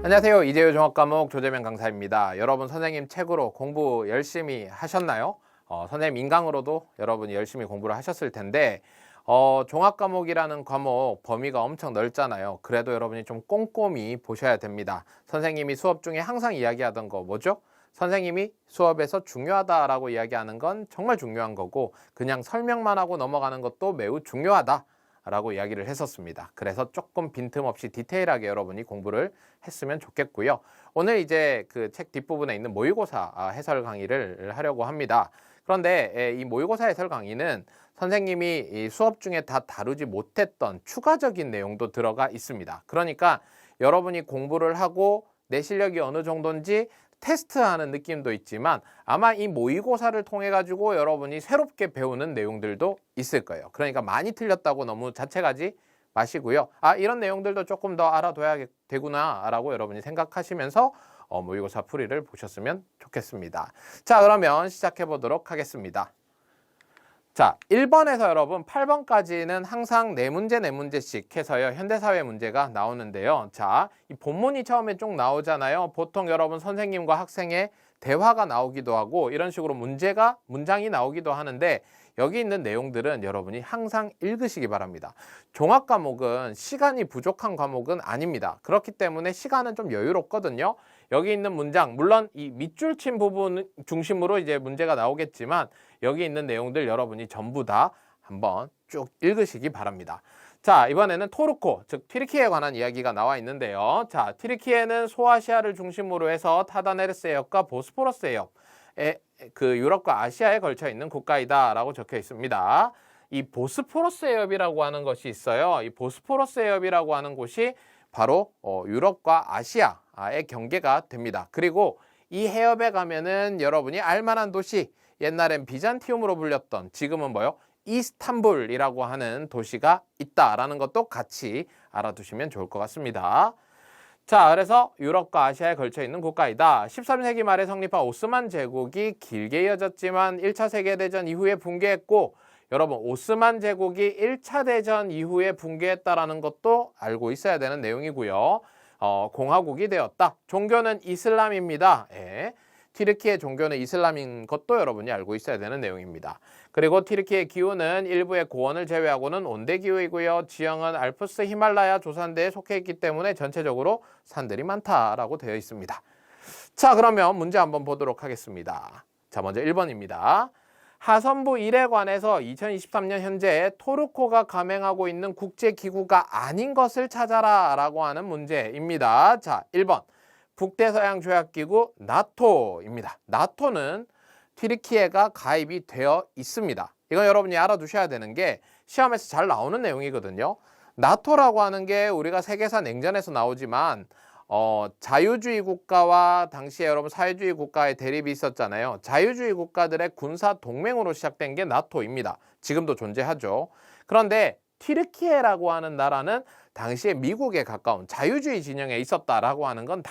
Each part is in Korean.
안녕하세요. 이재유 종합과목 조재명 강사입니다. 여러분 선생님 책으로 공부 열심히 하셨나요? 선생님 인강으로도 여러분이 열심히 공부를 하셨을 텐데 종합과목이라는 과목 범위가 엄청 넓잖아요. 그래도 여러분이 좀 꼼꼼히 보셔야 됩니다. 선생님이 수업 중에 항상 이야기하던 거 뭐죠? 선생님이 수업에서 중요하다라고 이야기하는 건 정말 중요한 거고 그냥 설명만 하고 넘어가는 것도 매우 중요하다 라고 이야기를 했었습니다. 그래서 조금 빈틈없이 디테일하게 여러분이 공부를 했으면 좋겠고요. 오늘 이제 그 책 뒷부분에 있는 모의고사 해설 강의를 하려고 합니다. 그런데 이 모의고사 해설 강의는 선생님이 이 수업 중에 다 다루지 못했던 추가적인 내용도 들어가 있습니다. 그러니까 여러분이 공부를 하고 내 실력이 어느 정도인지 테스트하는 느낌도 있지만 아마 이 모의고사를 통해 가지고 여러분이 새롭게 배우는 내용들도 있을 거예요. 그러니까 많이 틀렸다고 너무 자책하지 마시고요. 이런 내용들도 조금 더 알아둬야 되구나 라고 여러분이 생각하시면서 모의고사 풀이를 보셨으면 좋겠습니다. 자, 그러면 시작해 보도록 하겠습니다. 자, 1번에서 여러분 8번까지는 항상 4문제씩 해서요. 현대사회 문제가 나오는데요. 자, 이 본문이 처음에 쭉 나오잖아요. 보통 여러분 선생님과 학생의 대화가 나오기도 하고 이런 식으로 문장이 나오기도 하는데 여기 있는 내용들은 여러분이 항상 읽으시기 바랍니다. 종합과목은 시간이 부족한 과목은 아닙니다. 그렇기 때문에 시간은 좀 여유롭거든요. 여기 있는 문장, 물론 이 밑줄 친 부분 중심으로 이제 문제가 나오겠지만 여기 있는 내용들 여러분이 전부 다 한번 쭉 읽으시기 바랍니다. 자, 이번에는 토르코, 즉 튀르키예에 관한 이야기가 나와 있는데요. 자, 튀르키예는 소아시아를 중심으로 해서 타다네르스 해협과 보스포러스 해협의 그 유럽과 아시아에 걸쳐 있는 국가이다라고 적혀 있습니다. 이 보스포러스 해협이라고 하는 것이 있어요. 이 보스포러스 해협이라고 하는 곳이 바로 유럽과 아시아의 경계가 됩니다. 그리고 이 해협에 가면은 여러분이 알만한 도시, 옛날엔 비잔티움으로 불렸던 지금은 뭐요? 이스탄불이라고 하는 도시가 있다라는 것도 같이 알아두시면 좋을 것 같습니다. 자, 그래서 유럽과 아시아에 걸쳐 있는 국가이다. 13세기 말에 성립한 오스만 제국이 길게 이어졌지만 1차 세계대전 이후에 붕괴했고 여러분 오스만 제국이 1차 대전 이후에 붕괴했다라는 것도 알고 있어야 되는 내용이고요. 공화국이 되었다. 종교는 이슬람입니다. 튀르키예 종교는 이슬람인 것도 여러분이 알고 있어야 되는 내용입니다. 그리고 튀르키예 기후는 일부의 고원을 제외하고는 온대기후이고요. 지형은 알프스 히말라야 조산대에 속해 있기 때문에 전체적으로 산들이 많다라고 되어 있습니다. 자, 그러면 문제 한번 보도록 하겠습니다. 자, 먼저 1번입니다. 하선부 1에 관해서 2023년 현재 토르코가 감행하고 있는 국제기구가 아닌 것을 찾아라 라고 하는 문제입니다. 자, 1번. 북대서양조약기구 나토입니다. 나토는 튀르키예가 가입이 되어 있습니다. 이건 여러분이 알아두셔야 되는 게 시험에서 잘 나오는 내용이거든요. 나토라고 하는 게 우리가 세계사 냉전에서 나오지만 자유주의 국가와 당시에 여러분 사회주의 국가의 대립이 있었잖아요. 자유주의 국가들의 군사 동맹으로 시작된 게 나토입니다. 지금도 존재하죠. 그런데 튀르키예라고 하는 나라는 당시에 미국에 가까운 자유주의 진영에 있었다라고 하는 건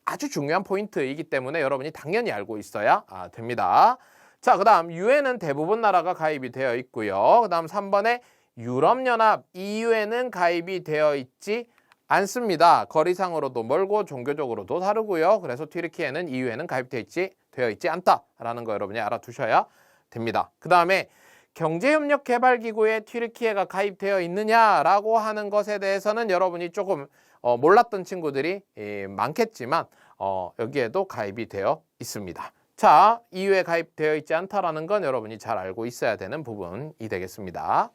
아주 중요한 포인트이기 때문에 여러분이 당연히 알고 있어야 됩니다. 자, 그 다음 유엔은 대부분 나라가 가입이 되어 있고요. 그 다음 3번에 유럽연합 EU에는 가입이 되어 있지 않습니다. 거리상으로도 멀고 종교적으로도 다르고요. 그래서 튀르키예는 EU에는 가입되어 있지 않다라는 거 여러분이 알아두셔야 됩니다. 그 다음에 경제협력개발기구에 튀르키예가 가입되어 있느냐라고 하는 것에 대해서는 여러분이 조금 몰랐던 친구들이 많겠지만 여기에도 가입이 되어 있습니다. 자, EU에 가입되어 있지 않다라는 건 여러분이 잘 알고 있어야 되는 부분이 되겠습니다.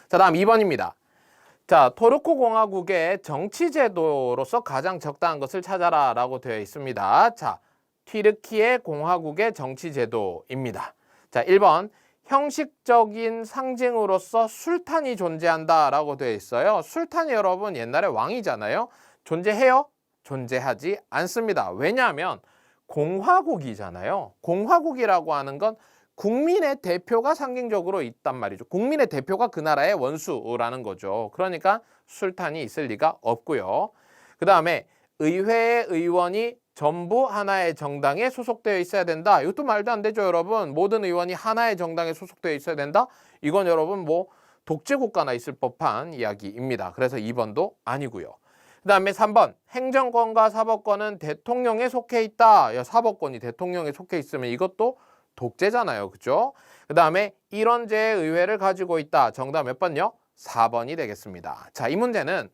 자, 다음 2번입니다. 자, 토르코 공화국의 정치제도로서 가장 적당한 것을 찾아라 라고 되어 있습니다. 자, 튀르키예 공화국의 정치제도입니다. 자, 1번 형식적인 상징으로서 술탄이 존재한다라고 되어 있어요. 술탄이 여러분 옛날에 왕이잖아요. 존재해요? 존재하지 않습니다. 왜냐하면 공화국이잖아요. 공화국이라고 하는 건 국민의 대표가 상징적으로 있단 말이죠. 국민의 대표가 그 나라의 원수라는 거죠. 그러니까 술탄이 있을 리가 없고요. 그 다음에 의회의 의원이 전부 하나의 정당에 소속되어 있어야 된다. 이것도 말도 안 되죠, 여러분. 모든 의원이 하나의 정당에 소속되어 있어야 된다. 이건 여러분 독재국가나 있을 법한 이야기입니다. 그래서 2번도 아니고요. 그 다음에 3번 행정권과 사법권은 대통령에 속해 있다. 야, 사법권이 대통령에 속해 있으면 이것도 독재잖아요. 그죠? 그 다음에 일원제의 의회를 가지고 있다. 정답 몇 번요? 4번이 되겠습니다. 자, 이 문제는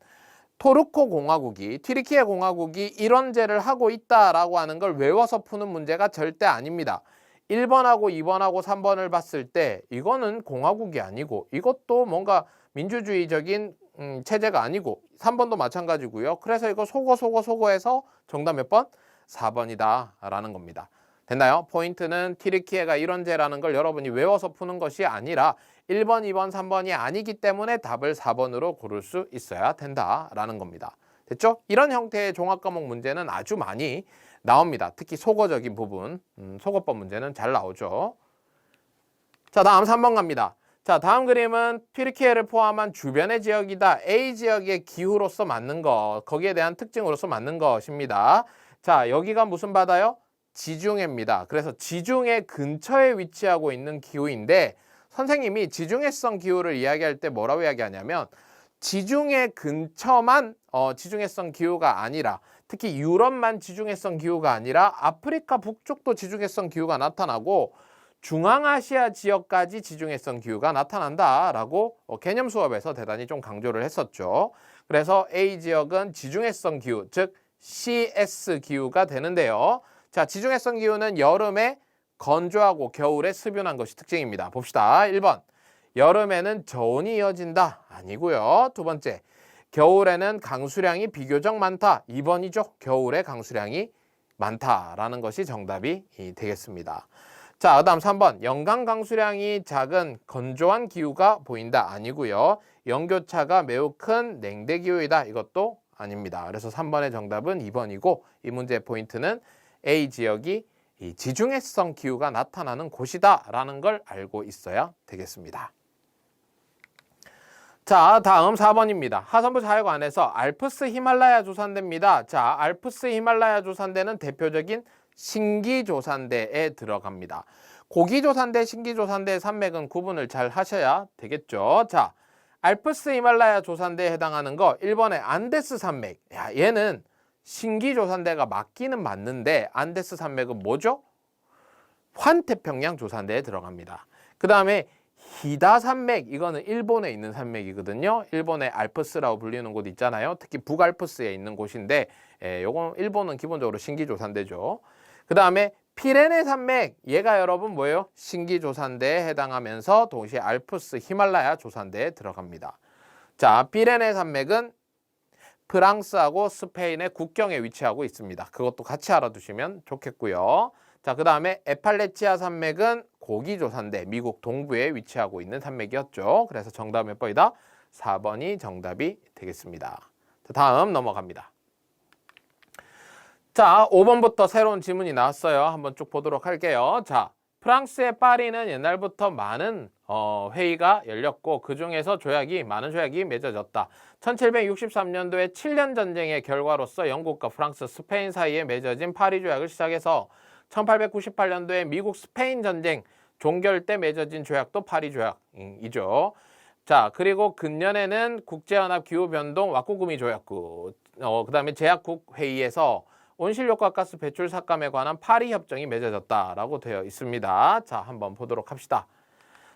토르코 공화국이, 튀르키예 공화국이 일원제를 하고 있다라고 하는 걸 외워서 푸는 문제가 절대 아닙니다. 1번하고 2번하고 3번을 봤을 때 이거는 공화국이 아니고 이것도 뭔가 민주주의적인 체제가 아니고 3번도 마찬가지고요. 그래서 이거 소거해서 정답 몇 번? 4번이다 라는 겁니다. 됐나요? 포인트는 튀르키예가 일원제라는 걸 여러분이 외워서 푸는 것이 아니라 1번, 2번, 3번이 아니기 때문에 답을 4번으로 고를 수 있어야 된다라는 겁니다. 됐죠? 이런 형태의 종합과목 문제는 아주 많이 나옵니다. 특히 속어적인 부분, 속어법 문제는 잘 나오죠. 자, 다음 3번 갑니다. 자, 다음 그림은 튀르키예를 포함한 주변의 지역이다. A 지역의 기후로서 맞는 것, 거기에 대한 특징으로서 맞는 것입니다. 자, 여기가 무슨 바다요? 지중해입니다. 그래서 지중해 근처에 위치하고 있는 기후인데 선생님이 지중해성 기후를 이야기할 때 뭐라고 이야기하냐면 지중해 근처만 지중해성 기후가 아니라 특히 유럽만 지중해성 기후가 아니라 아프리카 북쪽도 지중해성 기후가 나타나고 중앙아시아 지역까지 지중해성 기후가 나타난다라고 개념 수업에서 대단히 좀 강조를 했었죠. 그래서 A 지역은 지중해성 기후, 즉 CS 기후가 되는데요. 자, 지중해성 기후는 여름에 건조하고 겨울에 습연한 것이 특징입니다. 봅시다. 1번, 여름에는 저온이 이어진다. 아니고요. 두 번째, 겨울에는 강수량이 비교적 많다. 2번이죠. 겨울에 강수량이 많다라는 것이 정답이 되겠습니다. 자, 그다음 3번, 연간 강수량이 작은 건조한 기후가 보인다. 아니고요. 연교차가 매우 큰 냉대 기후이다. 이것도 아닙니다. 그래서 3번의 정답은 2번이고 이 문제의 포인트는 A 지역이 이 지중해성 기후가 나타나는 곳이다라는 걸 알고 있어야 되겠습니다. 자, 다음 4번입니다. 하산부 자연관에서 알프스 히말라야 조산대입니다. 자, 알프스 히말라야 조산대는 대표적인 신기조산대에 들어갑니다. 고기조산대, 신기조산대의 산맥은 구분을 잘 하셔야 되겠죠. 자, 알프스 히말라야 조산대에 해당하는 거 1번의 안데스 산맥. 야, 얘는 신기조산대가 맞기는 맞는데 안데스 산맥은 뭐죠? 환태평양 조산대에 들어갑니다. 그 다음에 히다 산맥, 이거는 일본에 있는 산맥이거든요. 일본의 알프스라고 불리는 곳 있잖아요. 특히 북알프스에 있는 곳인데 요건 일본은 기본적으로 신기조산대죠. 그 다음에 피레네 산맥, 얘가 여러분 뭐예요? 신기조산대에 해당하면서 동시에 알프스 히말라야 조산대에 들어갑니다. 자, 피레네 산맥은 프랑스하고 스페인의 국경에 위치하고 있습니다. 그것도 같이 알아두시면 좋겠고요. 자, 그 다음에 에팔레치아 산맥은 고기조산대, 미국 동부에 위치하고 있는 산맥이었죠. 그래서 정답 몇 번이다? 4번이 정답이 되겠습니다. 자, 다음 넘어갑니다. 자, 5번부터 새로운 지문이 나왔어요. 한번 쭉 보도록 할게요. 자, 프랑스의 파리는 옛날부터 많은 회의가 열렸고 그 중에서 많은 조약이 맺어졌다. 1763년도에 7년 전쟁의 결과로서 영국과 프랑스, 스페인 사이에 맺어진 파리 조약을 시작해서 1898년도에 미국 스페인 전쟁 종결 때 맺어진 조약도 파리 조약이죠. 자, 그리고 근년에는 국제연합 기후변동 와꾸구미 조약구, 그 다음에 제약국 회의에서 온실효과 가스 배출 삭감에 관한 파리 협정이 맺어졌다라고 되어 있습니다. 자, 한번 보도록 합시다.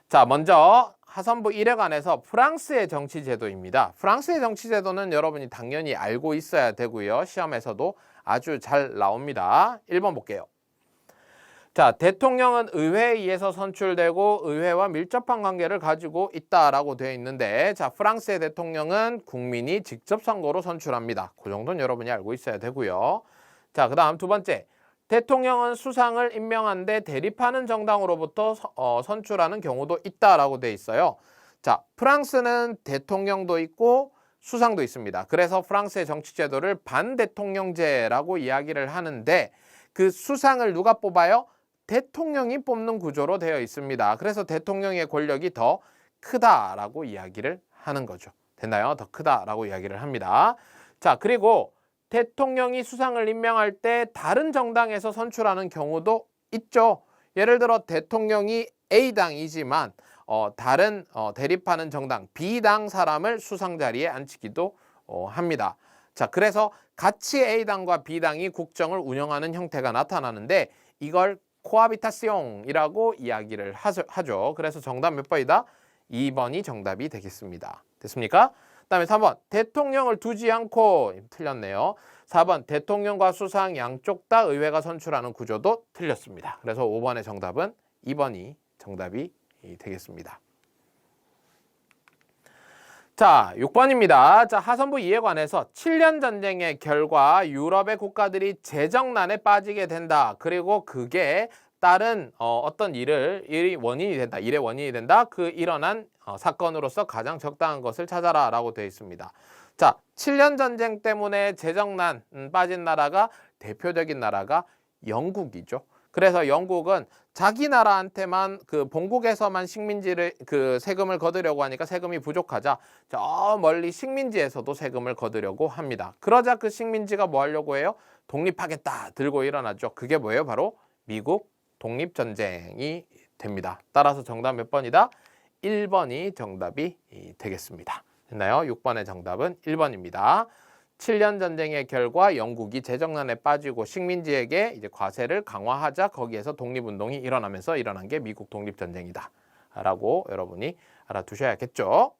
자, 먼저 하선부 1회관에서 프랑스의 정치제도입니다. 프랑스의 정치제도는 여러분이 당연히 알고 있어야 되고요. 시험에서도 아주 잘 나옵니다. 1번 볼게요. 자, 대통령은 의회에 의해서 선출되고 의회와 밀접한 관계를 가지고 있다라고 되어 있는데, 자, 프랑스의 대통령은 국민이 직접 선거로 선출합니다. 그 정도는 여러분이 알고 있어야 되고요. 자, 그 다음 두 번째, 대통령은 수상을 임명한데 대립하는 정당으로부터 선출하는 경우도 있다라고 되어 있어요. 자, 프랑스는 대통령도 있고 수상도 있습니다. 그래서 프랑스의 정치제도를 반대통령제라고 이야기를 하는데 그 수상을 누가 뽑아요? 대통령이 뽑는 구조로 되어 있습니다. 그래서 대통령의 권력이 더 크다라고 이야기를 하는 거죠. 됐나요? 더 크다라고 이야기를 합니다. 자, 그리고 대통령이 수상을 임명할 때 다른 정당에서 선출하는 경우도 있죠. 예를 들어 대통령이 A당이지만 다른 대립하는 정당 B당 사람을 수상 자리에 앉히기도 합니다. 자, 그래서 같이 A당과 B당이 국정을 운영하는 형태가 나타나는데 이걸 코하비타시옹이라고 이야기를 하죠. 그래서 정답 몇 번이다? 2번이 정답이 되겠습니다. 됐습니까? 그다음에 3번 대통령을 두지 않고 틀렸네요. 4번 대통령과 수상 양쪽 다 의회가 선출하는 구조도 틀렸습니다. 그래서 5번의 정답은 2번이 정답이 되겠습니다. 자, 6번입니다. 자, 하선부 이에 관해서 7년 전쟁의 결과 유럽의 국가들이 재정난에 빠지게 된다. 그리고 그게 다른 어떤 일의 원인이 된다. 그 일어난 사건으로서 가장 적당한 것을 찾아라 라고 되어 있습니다. 자, 7년 전쟁 때문에 재정난 빠진 나라가 대표적인 나라가 영국이죠. 그래서 영국은 자기 나라한테만 그 본국에서만 식민지를 세금을 거두려고 하니까 세금이 부족하자 저 멀리 식민지에서도 세금을 거두려고 합니다. 그러자 그 식민지가 뭐 하려고 해요? 독립하겠다 들고 일어나죠. 그게 뭐예요? 바로 미국 독립전쟁이 됩니다. 따라서 정답 몇 번이다? 1번이 정답이 되겠습니다. 됐나요? 6번의 정답은 1번입니다. 7년 전쟁의 결과 영국이 재정난에 빠지고 식민지에게 이제 과세를 강화하자 거기에서 독립운동이 일어나면서 일어난 게 미국 독립전쟁이다 라고 여러분이 알아두셔야겠죠.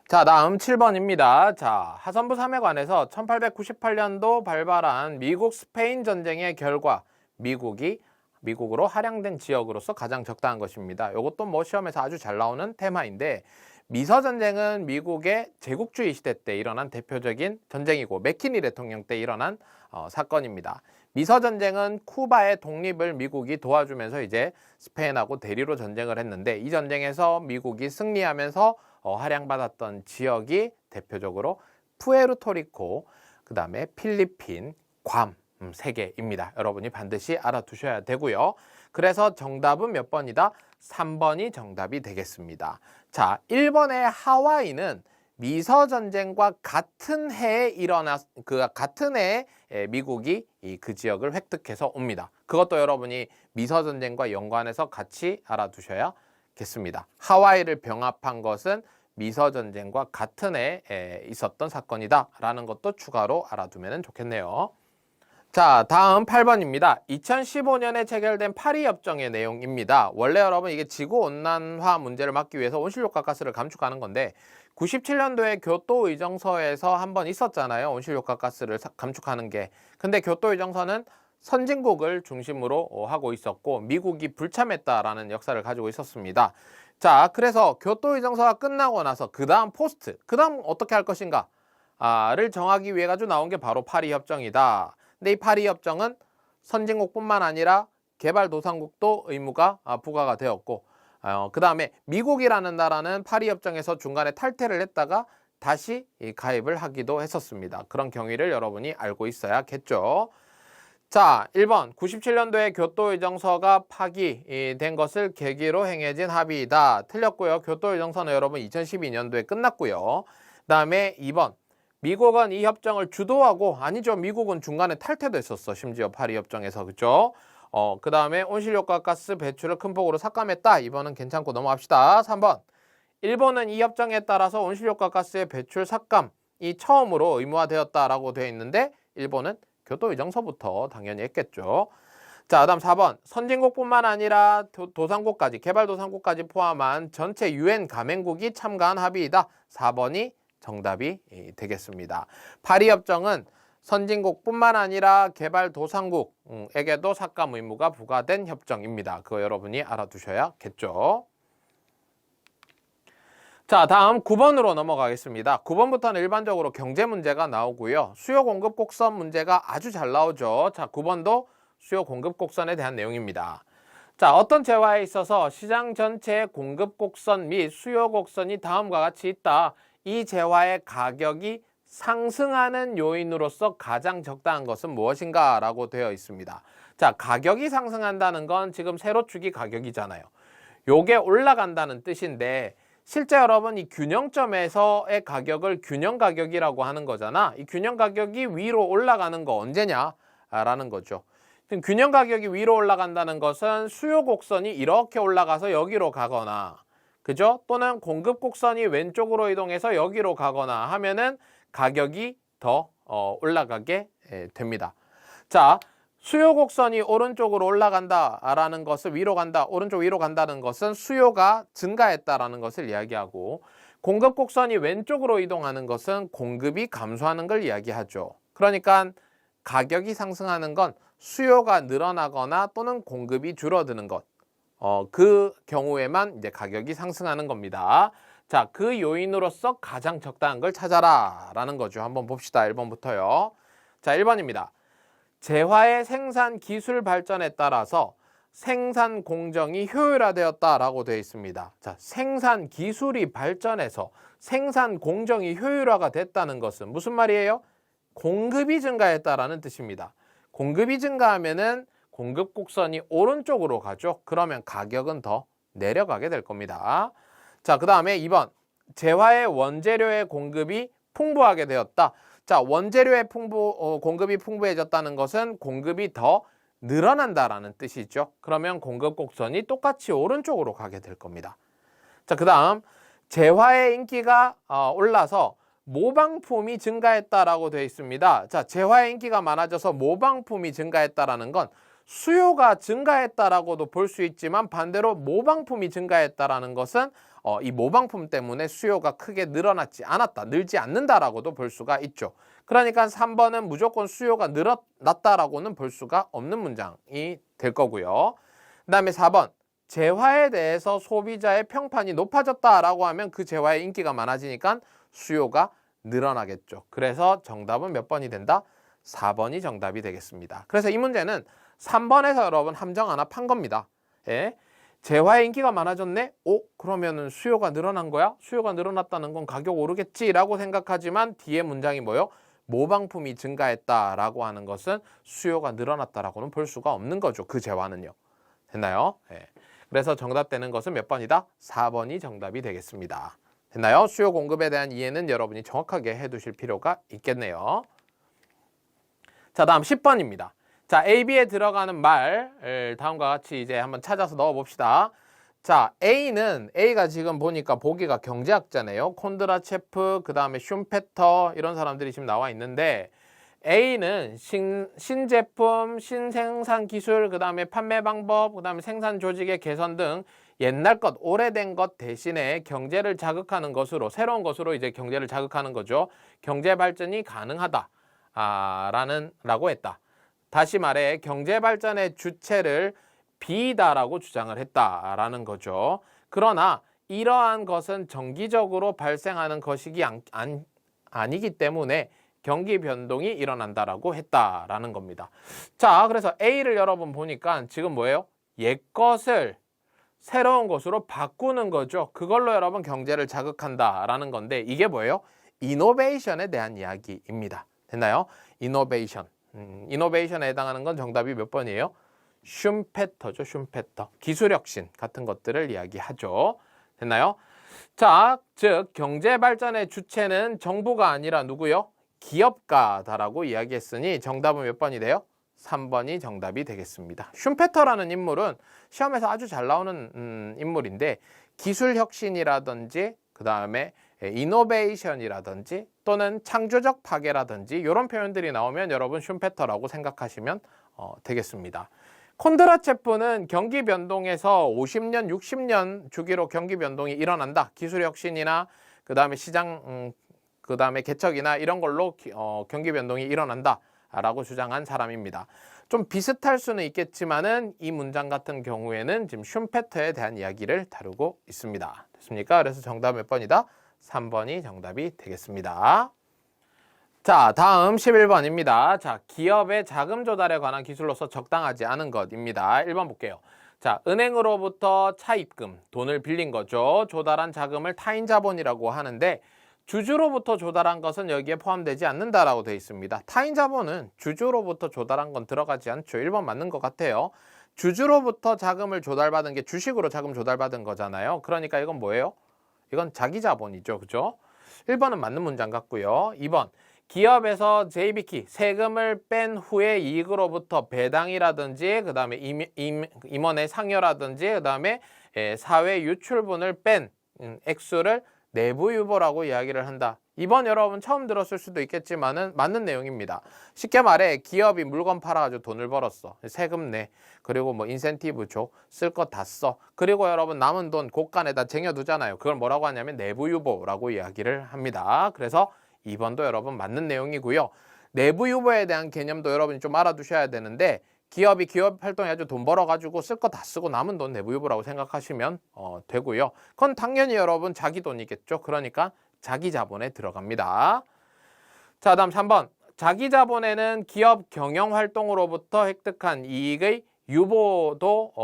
자, 다음 7번입니다. 자, 하선부 3에 관해서 1898년도 발발한 미국 스페인 전쟁의 결과 미국으로 할양된 지역으로서 가장 적당한 것입니다. 이것도 뭐 시험에서 아주 잘 나오는 테마인데 미서전쟁은 미국의 제국주의 시대 때 일어난 대표적인 전쟁이고 맥키니 대통령 때 일어난 사건입니다. 미서전쟁은 쿠바의 독립을 미국이 도와주면서 이제 스페인하고 대리로 전쟁을 했는데 이 전쟁에서 미국이 승리하면서 할양받았던 지역이 대표적으로 푸에르토리코, 그 다음에 필리핀, 괌 3개입니다. 여러분이 반드시 알아두셔야 되고요. 그래서 정답은 몇 번이다? 3번이 정답이 되겠습니다. 자, 1번의 하와이는 미서전쟁과 같은 해에 같은 해에 미국이 그 지역을 획득해서 옵니다. 그것도 여러분이 미서전쟁과 연관해서 같이 알아두셔야겠습니다. 하와이를 병합한 것은 미서전쟁과 같은 해에 있었던 사건이다 라는 것도 추가로 알아두면 좋겠네요. 자, 다음 8번입니다. 2015년에 체결된 파리협정의 내용입니다. 원래 여러분 이게 지구온난화 문제를 막기 위해서 온실효과 가스를 감축하는 건데 97년도에 교토의정서에서 한번 있었잖아요. 온실효과 가스를 감축하는 게. 근데 교토의정서는 선진국을 중심으로 하고 있었고 미국이 불참했다라는 역사를 가지고 있었습니다. 자, 그래서 교토의정서가 끝나고 나서 그 다음 어떻게 할 것인가 를 정하기 위해 가지고 나온 게 바로 파리협정이다. 근데 이 파리협정은 선진국뿐만 아니라 개발도상국도 의무가 부과가 되었고 그 다음에 미국이라는 나라는 파리협정에서 중간에 탈퇴를 했다가 다시 가입을 하기도 했었습니다. 그런 경위를 여러분이 알고 있어야겠죠. 자, 1번 97년도에 교토의정서가 파기된 것을 계기로 행해진 합의이다. 틀렸고요. 교토의정서는 여러분 2012년도에 끝났고요. 그 다음에 2번 미국은 이 협정을 주도하고 아니죠. 미국은 중간에 탈퇴도 했었어. 심지어 파리협정에서. 그죠? 그 다음에 온실효과 가스 배출을 큰 폭으로 삭감했다. 이번은 괜찮고 넘어갑시다. 3번 일본은 이 협정에 따라서 온실효과 가스의 배출 삭감이 처음으로 의무화되었다라고 되어 있는데 일본은 교토의정서부터 당연히 했겠죠. 자, 다음 4번 선진국뿐만 아니라 도상국까지 개발도상국까지 포함한 전체 유엔 가맹국이 참가한 합의이다. 4번이 정답이 되겠습니다. 파리협정은 선진국뿐만 아니라 개발도상국에게도 삭감 의무가 부과된 협정입니다. 그거 여러분이 알아두셔야겠죠. 자, 다음 9번으로 넘어가겠습니다. 9번부터는 일반적으로 경제 문제가 나오고요. 수요 공급 곡선 문제가 아주 잘 나오죠. 자, 9번도 수요 공급 곡선에 대한 내용입니다. 자, 어떤 재화에 있어서 시장 전체의 공급 곡선 및 수요 곡선이 다음과 같이 있다. 이 재화의 가격이 상승하는 요인으로서 가장 적당한 것은 무엇인가 라고 되어 있습니다. 자, 가격이 상승한다는 건 지금 세로축이 가격이잖아요. 요게 올라간다는 뜻인데 실제 여러분 이 균형점에서의 가격을 균형 가격이라고 하는 거잖아. 이 균형 가격이 위로 올라가는 거 언제냐 라는 거죠. 균형 가격이 위로 올라간다는 것은 수요 곡선이 이렇게 올라가서 여기로 가거나 그죠? 또는 공급 곡선이 왼쪽으로 이동해서 여기로 가거나 하면은 가격이 더 올라가게 됩니다. 자, 수요 곡선이 오른쪽으로 올라간다라는 것을 위로 간다, 오른쪽 위로 간다는 것은 수요가 증가했다라는 것을 이야기하고, 공급 곡선이 왼쪽으로 이동하는 것은 공급이 감소하는 걸 이야기하죠. 그러니까 가격이 상승하는 건 수요가 늘어나거나 또는 공급이 줄어드는 것, 그 경우에만 이제 가격이 상승하는 겁니다. 자, 그 요인으로서 가장 적당한 걸 찾아라 라는 거죠. 한번 봅시다. 1번부터요. 자, 1번입니다. 재화의 생산 기술 발전에 따라서 생산 공정이 효율화되었다라고 되어 있습니다. 자, 생산 기술이 발전해서 생산 공정이 효율화가 됐다는 것은 무슨 말이에요? 공급이 증가했다라는 뜻입니다. 공급이 증가하면은 공급 곡선이 오른쪽으로 가죠. 그러면 가격은 더 내려가게 될 겁니다. 자, 그 다음에 2번. 재화의 원재료의 공급이 풍부하게 되었다. 자, 원재료의 공급이 풍부해졌다는 것은 공급이 더 늘어난다라는 뜻이죠. 그러면 공급 곡선이 똑같이 오른쪽으로 가게 될 겁니다. 자, 그 다음 재화의 인기가 올라서 모방품이 증가했다라고 되어 있습니다. 자, 재화의 인기가 많아져서 모방품이 증가했다라는 건 수요가 증가했다라고도 볼 수 있지만 반대로 모방품이 증가했다라는 것은 이 모방품 때문에 수요가 크게 늘어나지 않았다, 늘지 않는다라고도 볼 수가 있죠. 그러니까 3번은 무조건 수요가 늘어났다라고는 볼 수가 없는 문장이 될 거고요. 그 다음에 4번. 재화에 대해서 소비자의 평판이 높아졌다라고 하면 그 재화의 인기가 많아지니까 수요가 늘어나겠죠. 그래서 정답은 몇 번이 된다? 4번이 정답이 되겠습니다. 그래서 이 문제는 3번에서 여러분 함정 하나 판 겁니다. 예? 재화의 인기가 많아졌네? 그러면은 수요가 늘어난 거야? 수요가 늘어났다는 건 가격 오르겠지라고 생각하지만 뒤에 문장이 뭐예요? 모방품이 증가했다라고 하는 것은 수요가 늘어났다라고는 볼 수가 없는 거죠. 그 재화는요. 됐나요? 예. 그래서 정답되는 것은 몇 번이다? 4번이 정답이 되겠습니다. 됐나요? 수요 공급에 대한 이해는 여러분이 정확하게 해두실 필요가 있겠네요. 자, 다음 10번입니다. 자, A, B에 들어가는 말 다음과 같이 이제 한번 찾아서 넣어봅시다. 자, A가 지금 보니까 보기가 경제학자네요. 콘드라체프, 그 다음에 슌페터 이런 사람들이 지금 나와 있는데 A는 신제품, 신생산 기술, 그 다음에 판매 방법, 그 다음에 생산 조직의 개선 등 옛날 것, 오래된 것 대신에 경제를 자극하는 것으로, 새로운 것으로 이제 경제를 자극하는 거죠. 경제 발전이 가능하다. 라고 했다. 다시 말해 경제 발전의 주체를 B다라고 주장을 했다라는 거죠. 그러나 이러한 것은 정기적으로 발생하는 것이 아니기 때문에 경기 변동이 일어난다라고 했다라는 겁니다. 자, 그래서 A를 여러분 보니까 지금 뭐예요? 옛 것을 새로운 것으로 바꾸는 거죠. 그걸로 여러분 경제를 자극한다라는 건데 이게 뭐예요? 이노베이션에 대한 이야기입니다. 됐나요? 이노베이션. 이노베이션에 해당하는 건 정답이 몇 번이에요? 슌페터죠. 슌페터. 기술혁신 같은 것들을 이야기하죠. 됐나요? 자, 즉 경제 발전의 주체는 정부가 아니라 누구요? 기업가다라고 이야기했으니 정답은 몇 번이 돼요? 3번이 정답이 되겠습니다. 슌페터라는 인물은 시험에서 아주 잘 나오는 인물인데 기술혁신이라든지 그 다음에 이노베이션이라든지 또는 창조적 파괴라든지 이런 표현들이 나오면 여러분 슌페터라고 생각하시면 되겠습니다. 콘드라체프는 경기 변동에서 50년, 60년 주기로 경기 변동이 일어난다. 기술혁신이나 그 다음에 시장, 그 다음에 개척이나 이런 걸로 경기 변동이 일어난다 라고 주장한 사람입니다. 좀 비슷할 수는 있겠지만은 이 문장 같은 경우에는 지금 슌페터에 대한 이야기를 다루고 있습니다. 됐습니까? 그래서 정답 몇 번이다? 3번이 정답이 되겠습니다. 자, 다음 11번입니다. 자, 기업의 자금 조달에 관한 기술로서 적당하지 않은 것입니다. 1번 볼게요. 자, 은행으로부터 차입금, 돈을 빌린 거죠. 조달한 자금을 타인 자본이라고 하는데 주주로부터 조달한 것은 여기에 포함되지 않는다라고 되어 있습니다. 타인 자본은 주주로부터 조달한 건 들어가지 않죠. 1번 맞는 것 같아요. 주주로부터 자금을 조달받은 게 주식으로 자금 조달받은 거잖아요. 그러니까 이건 뭐예요? 이건 자기 자본이죠. 그죠? 1번은 맞는 문장 같고요. 2번. 기업에서 JB키, 세금을 뺀 후에 이익으로부터 배당이라든지 그 다음에 임원의 상여라든지 그 다음에 사회 유출분을 뺀 액수를 내부 유보라고 이야기를 한다. 이번 여러분 처음 들었을 수도 있겠지만은 맞는 내용입니다. 쉽게 말해 기업이 물건 팔아가지고 돈을 벌었어. 세금 내. 그리고 뭐 인센티브 줘. 쓸 거 다 써. 그리고 여러분 남은 돈 곳간에다 쟁여두잖아요. 그걸 뭐라고 하냐면 내부 유보라고 이야기를 합니다. 그래서 2번도 여러분 맞는 내용이고요. 내부 유보에 대한 개념도 여러분이 좀 알아두셔야 되는데 기업이 기업 활동해가지고 돈 벌어가지고 쓸 거 다 쓰고 남은 돈 내부 유보라고 생각하시면 되고요. 그건 당연히 여러분 자기 돈이겠죠. 그러니까 자기 자본에 들어갑니다. 자, 다음 3번. 자기 자본에는 기업 경영 활동으로부터 획득한 이익의 유보액도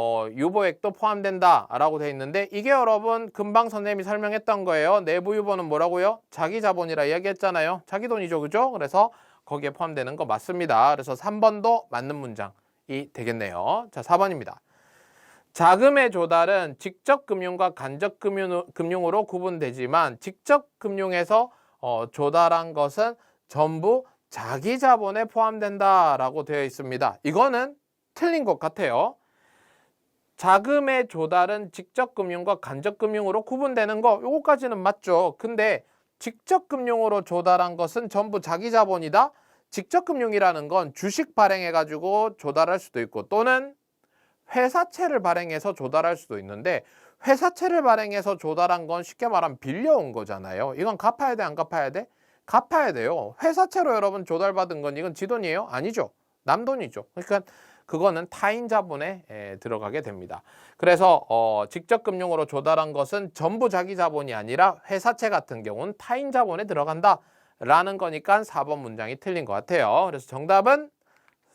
포함된다라고 돼 있는데 이게 여러분 금방 선생님이 설명했던 거예요. 내부 유보는 뭐라고요? 자기 자본이라 이야기했잖아요. 자기 돈이죠, 그죠? 그래서 거기에 포함되는 거 맞습니다. 그래서 3번도 맞는 문장이 되겠네요. 자, 4번입니다. 자금의 조달은 직접 금융과 간접 금융으로 구분되지만 직접 금융에서 조달한 것은 전부 자기 자본에 포함된다라고 되어 있습니다. 이거는 틀린 것 같아요. 자금의 조달은 직접 금융과 간접 금융으로 구분되는 거 요거까지는 맞죠. 근데 직접 금융으로 조달한 것은 전부 자기 자본이다. 직접 금융이라는 건 주식 발행해 가지고 조달할 수도 있고 또는 회사채를 발행해서 조달할 수도 있는데 회사채를 발행해서 조달한 건 쉽게 말하면 빌려온 거잖아요. 이건 갚아야 돼, 안 갚아야 돼? 갚아야 돼요. 회사채로 여러분 조달받은 건 이건 지 돈이에요? 아니죠. 남 돈이죠. 그러니까 그거는 타인 자본에 들어가게 됩니다. 그래서 직접 금융으로 조달한 것은 전부 자기 자본이 아니라 회사채 같은 경우는 타인 자본에 들어간다라는 거니까 4번 문장이 틀린 것 같아요. 그래서 정답은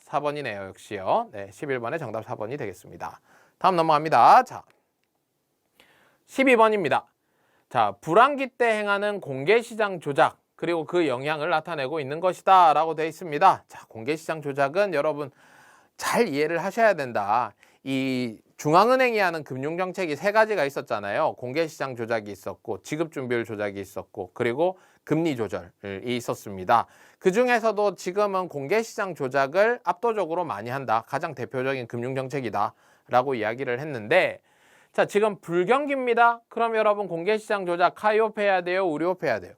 4번이네요. 역시요. 네, 11번의 정답 4번이 되겠습니다. 다음 넘어갑니다. 자, 12번입니다. 자, 불황기 때 행하는 공개시장 조작 그리고 그 영향을 나타내고 있는 것이다 라고 되어 있습니다. 자, 공개시장 조작은 여러분 잘 이해를 하셔야 된다. 이 중앙은행이 하는 금융정책이 3가지가 있었잖아요. 공개시장 조작이 있었고 지급준비율 조작이 있었고 그리고 금리 조절이 있었습니다. 그 중에서도 지금은 공개시장 조작을 압도적으로 많이 한다. 가장 대표적인 금융정책이다 라고 이야기를 했는데 자, 지금 불경기입니다. 그럼 여러분 공개시장 조작 하이옵 해야 돼요? 우리옵 해야 돼요?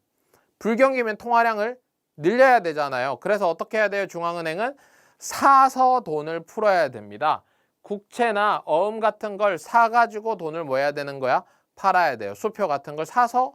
불경기면 통화량을 늘려야 되잖아요. 그래서 어떻게 해야 돼요? 중앙은행은 사서 돈을 풀어야 됩니다. 국채나 어음 같은 걸 사가지고 돈을 뭐 해야 되는 거야? 팔아야 돼요. 수표 같은 걸 사서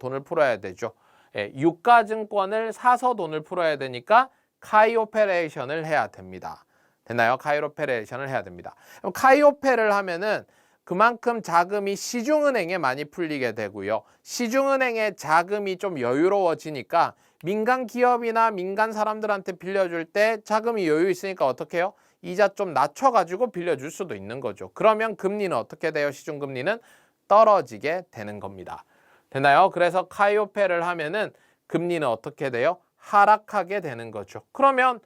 돈을 풀어야 되죠. 예, 유가증권을 사서 돈을 풀어야 되니까 카이오페레이션을 해야 됩니다. 됐나요? 카이오페레이션을 해야 됩니다. 그럼 카이오페를 하면은 그만큼 자금이 시중은행에 많이 풀리게 되고요. 시중은행의 자금이 좀 여유로워지니까 민간 기업이나 민간 사람들한테 빌려줄 때 자금이 여유 있으니까 어떻게 해요? 이자 좀 낮춰가지고 빌려줄 수도 있는 거죠. 그러면 금리는 어떻게 돼요? 시중금리는 떨어지게 되는 겁니다. 되나요? 그래서 카이오페를 하면은 금리는 어떻게 돼요? 하락하게 되는 거죠. 그러면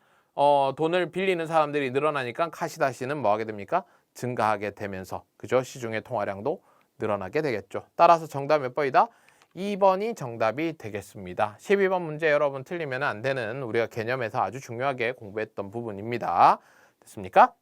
돈을 빌리는 사람들이 늘어나니까 카시다시는 뭐 하게 됩니까? 증가하게 되면서 그죠? 시중의 통화량도 늘어나게 되겠죠. 따라서 정답 몇 번이다? 2번이 정답이 되겠습니다. 12번 문제 여러분 틀리면 안 되는 우리가 개념에서 아주 중요하게 공부했던 부분입니다. 됐습니까?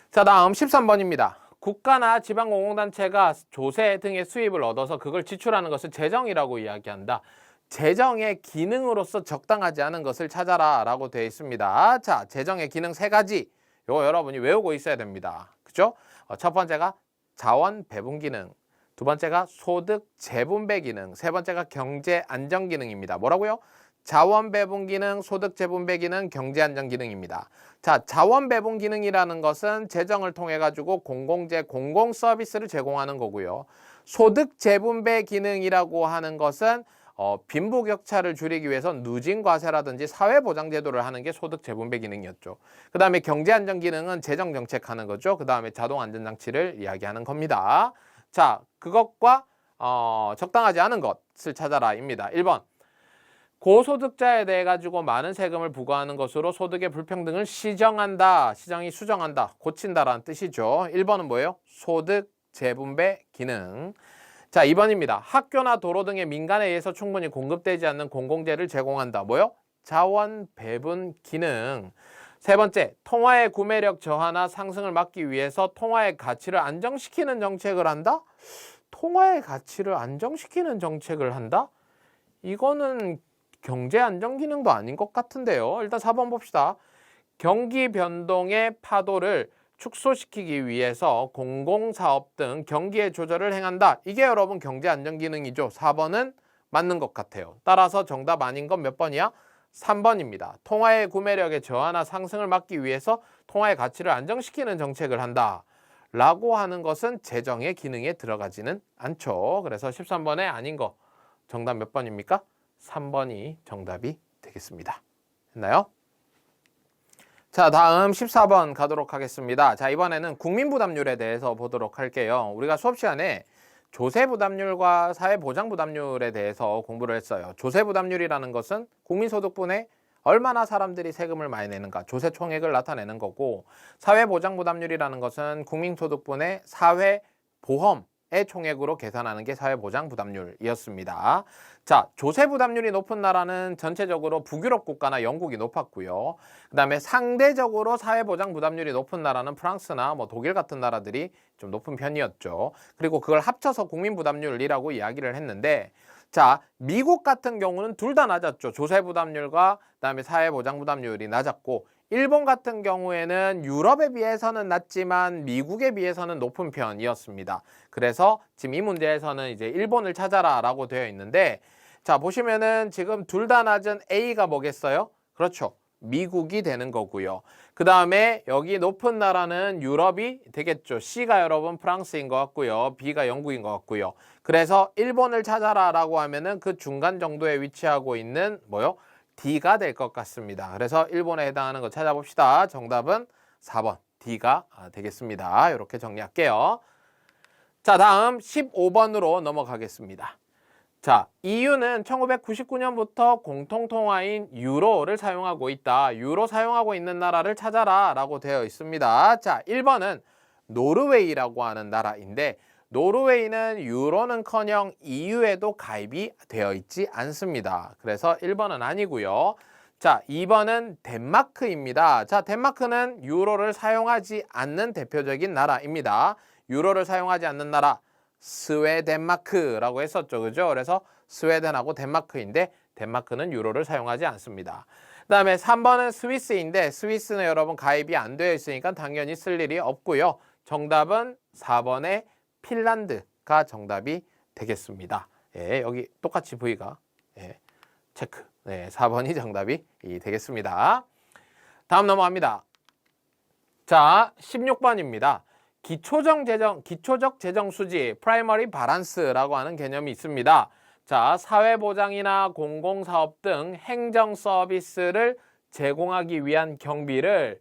자, 다음 13번입니다. 국가나 지방공공단체가 조세 등의 수입을 얻어서 그걸 지출하는 것을 재정이라고 이야기한다. 재정의 기능으로서 적당하지 않은 것을 찾아라 라고 되어 있습니다. 자, 재정의 기능 3가지. 요거 여러분이 외우고 있어야 됩니다. 그죠? 첫 번째가 자원 배분 기능, 두 번째가 소득 재분배 기능, 세 번째가 경제 안정 기능입니다. 뭐라고요? 자원 배분 기능, 소득 재분배 기능, 경제 안정 기능입니다. 자, 자원 배분 기능이라는 것은 재정을 통해 가지고 공공재, 공공 서비스를 제공하는 거고요. 소득 재분배 기능이라고 하는 것은 빈부격차를 줄이기 위해서 누진과세라든지 사회보장제도를 하는 게 소득 재분배 기능이었죠. 그 다음에 경제안정 기능은 재정정책 하는 거죠. 그 다음에 자동안전장치를 이야기하는 겁니다. 자, 그것과 적당하지 않은 것을 찾아라입니다. 1번. 고소득자에 대해 가지고 많은 세금을 부과하는 것으로 소득의 불평등을 시정한다. 시정이 수정한다. 고친다라는 뜻이죠. 1번은 뭐예요? 소득 재분배 기능. 자, 2번입니다. 학교나 도로 등의 민간에 의해서 충분히 공급되지 않는 공공재를 제공한다. 뭐요? 자원 배분 기능. 세 번째, 통화의 구매력 저하나 상승을 막기 위해서 통화의 가치를 안정시키는 정책을 한다? 통화의 가치를 안정시키는 정책을 한다? 이거는 경제 안정 기능도 아닌 것 같은데요. 일단 4번 봅시다. 경기 변동의 파도를 축소시키기 위해서 공공사업 등 경기의 조절을 행한다. 이게 여러분 경제 안정 기능이죠. 4번은 맞는 것 같아요. 따라서 정답 아닌 건 몇 번이야? 3번입니다. 통화의 구매력의 저하나 상승을 막기 위해서 통화의 가치를 안정시키는 정책을 한다. 라고 하는 것은 재정의 기능에 들어가지는 않죠. 그래서 13번에 아닌 거 정답 몇 번입니까? 3번이 정답이 되겠습니다. 됐나요? 자, 다음 14번 가도록 하겠습니다. 자, 이번에는 국민부담률에 대해서 보도록 할게요. 우리가 수업 시간에 조세부담률과 사회보장부담률에 대해서 공부를 했어요. 조세부담률이라는 것은 국민소득분에 얼마나 사람들이 세금을 많이 내는가, 조세 총액을 나타내는 거고, 사회보장부담률이라는 것은 국민소득분의 사회보험의 총액으로 계산하는 게 사회보장부담률이었습니다. 자, 조세부담률이 높은 나라는 전체적으로 북유럽 국가나 영국이 높았고요. 그 다음에 상대적으로 사회보장부담률이 높은 나라는 프랑스나 독일 같은 나라들이 좀 높은 편이었죠. 그리고 그걸 합쳐서 국민부담률이라고 이야기를 했는데, 자, 미국 같은 경우는 둘 다 낮았죠. 조세부담률과 그다음에 사회보장부담률이 낮았고, 일본 같은 경우에는 유럽에 비해서는 낮지만 미국에 비해서는 높은 편이었습니다. 그래서 지금 이 문제에서는 이제 일본을 찾아라 라고 되어 있는데, 자, 보시면은 지금 둘 다 낮은 A가 뭐겠어요? 그렇죠. 미국이 되는 거고요. 그 다음에 여기 높은 나라는 유럽이 되겠죠. C가 여러분 프랑스인 것 같고요. B가 영국인 것 같고요. 그래서 일본을 찾아라 라고 하면은 그 중간 정도에 위치하고 있는 뭐요? D가 될 것 같습니다. 그래서 일본에 해당하는 거 찾아봅시다. 정답은 4번 D가 되겠습니다. 이렇게 정리할게요. 자, 다음 15번으로 넘어가겠습니다. 자, EU는 1999년부터 공통통화인 유로를 사용하고 있다. 유로 사용하고 있는 나라를 찾아라 라고 되어 있습니다. 자, 1번은 노르웨이라고 하는 나라인데, 노르웨이는 유로는커녕 EU에도 가입이 되어 있지 않습니다. 그래서 1번은 아니고요. 자, 2번은 덴마크입니다. 자, 덴마크는 유로를 사용하지 않는 대표적인 나라입니다. 유로를 사용하지 않는 나라, 스웨덴마크라고 했었죠. 그죠? 그래서 스웨덴하고 덴마크인데, 덴마크는 유로를 사용하지 않습니다. 그 다음에 3번은 스위스인데, 스위스는 여러분 가입이 안 되어 있으니까 당연히 쓸 일이 없고요. 정답은 4번의 핀란드가 정답이 되겠습니다. 예, 여기 똑같이 V가 체크. 네, 4번이 정답이 되겠습니다. 다음 넘어갑니다. 자, 16번입니다. 기초적 재정 수지, 프라이머리 바란스라고 하는 개념이 있습니다. 자, 사회보장이나 공공사업 등 행정 서비스를 제공하기 위한 경비를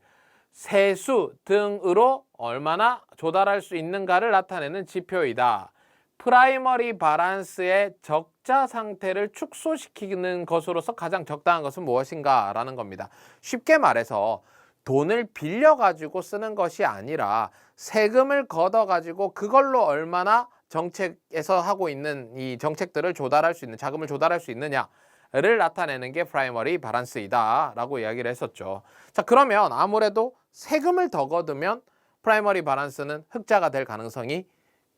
세수 등으로 얼마나 조달할 수 있는가를 나타내는 지표이다. 프라이머리 바란스의 적자 상태를 축소시키는 것으로서 가장 적당한 것은 무엇인가 라는 겁니다. 쉽게 말해서 돈을 빌려가지고 쓰는 것이 아니라 세금을 걷어가지고 그걸로 얼마나 정책에서 하고 있는 이 정책들을 조달할 수 있는, 자금을 조달할 수 있느냐를 나타내는 게 프라이머리 바란스이다 라고 이야기를 했었죠. 자, 그러면 아무래도 세금을 더 걷으면 프라이머리 바란스는 흑자가 될 가능성이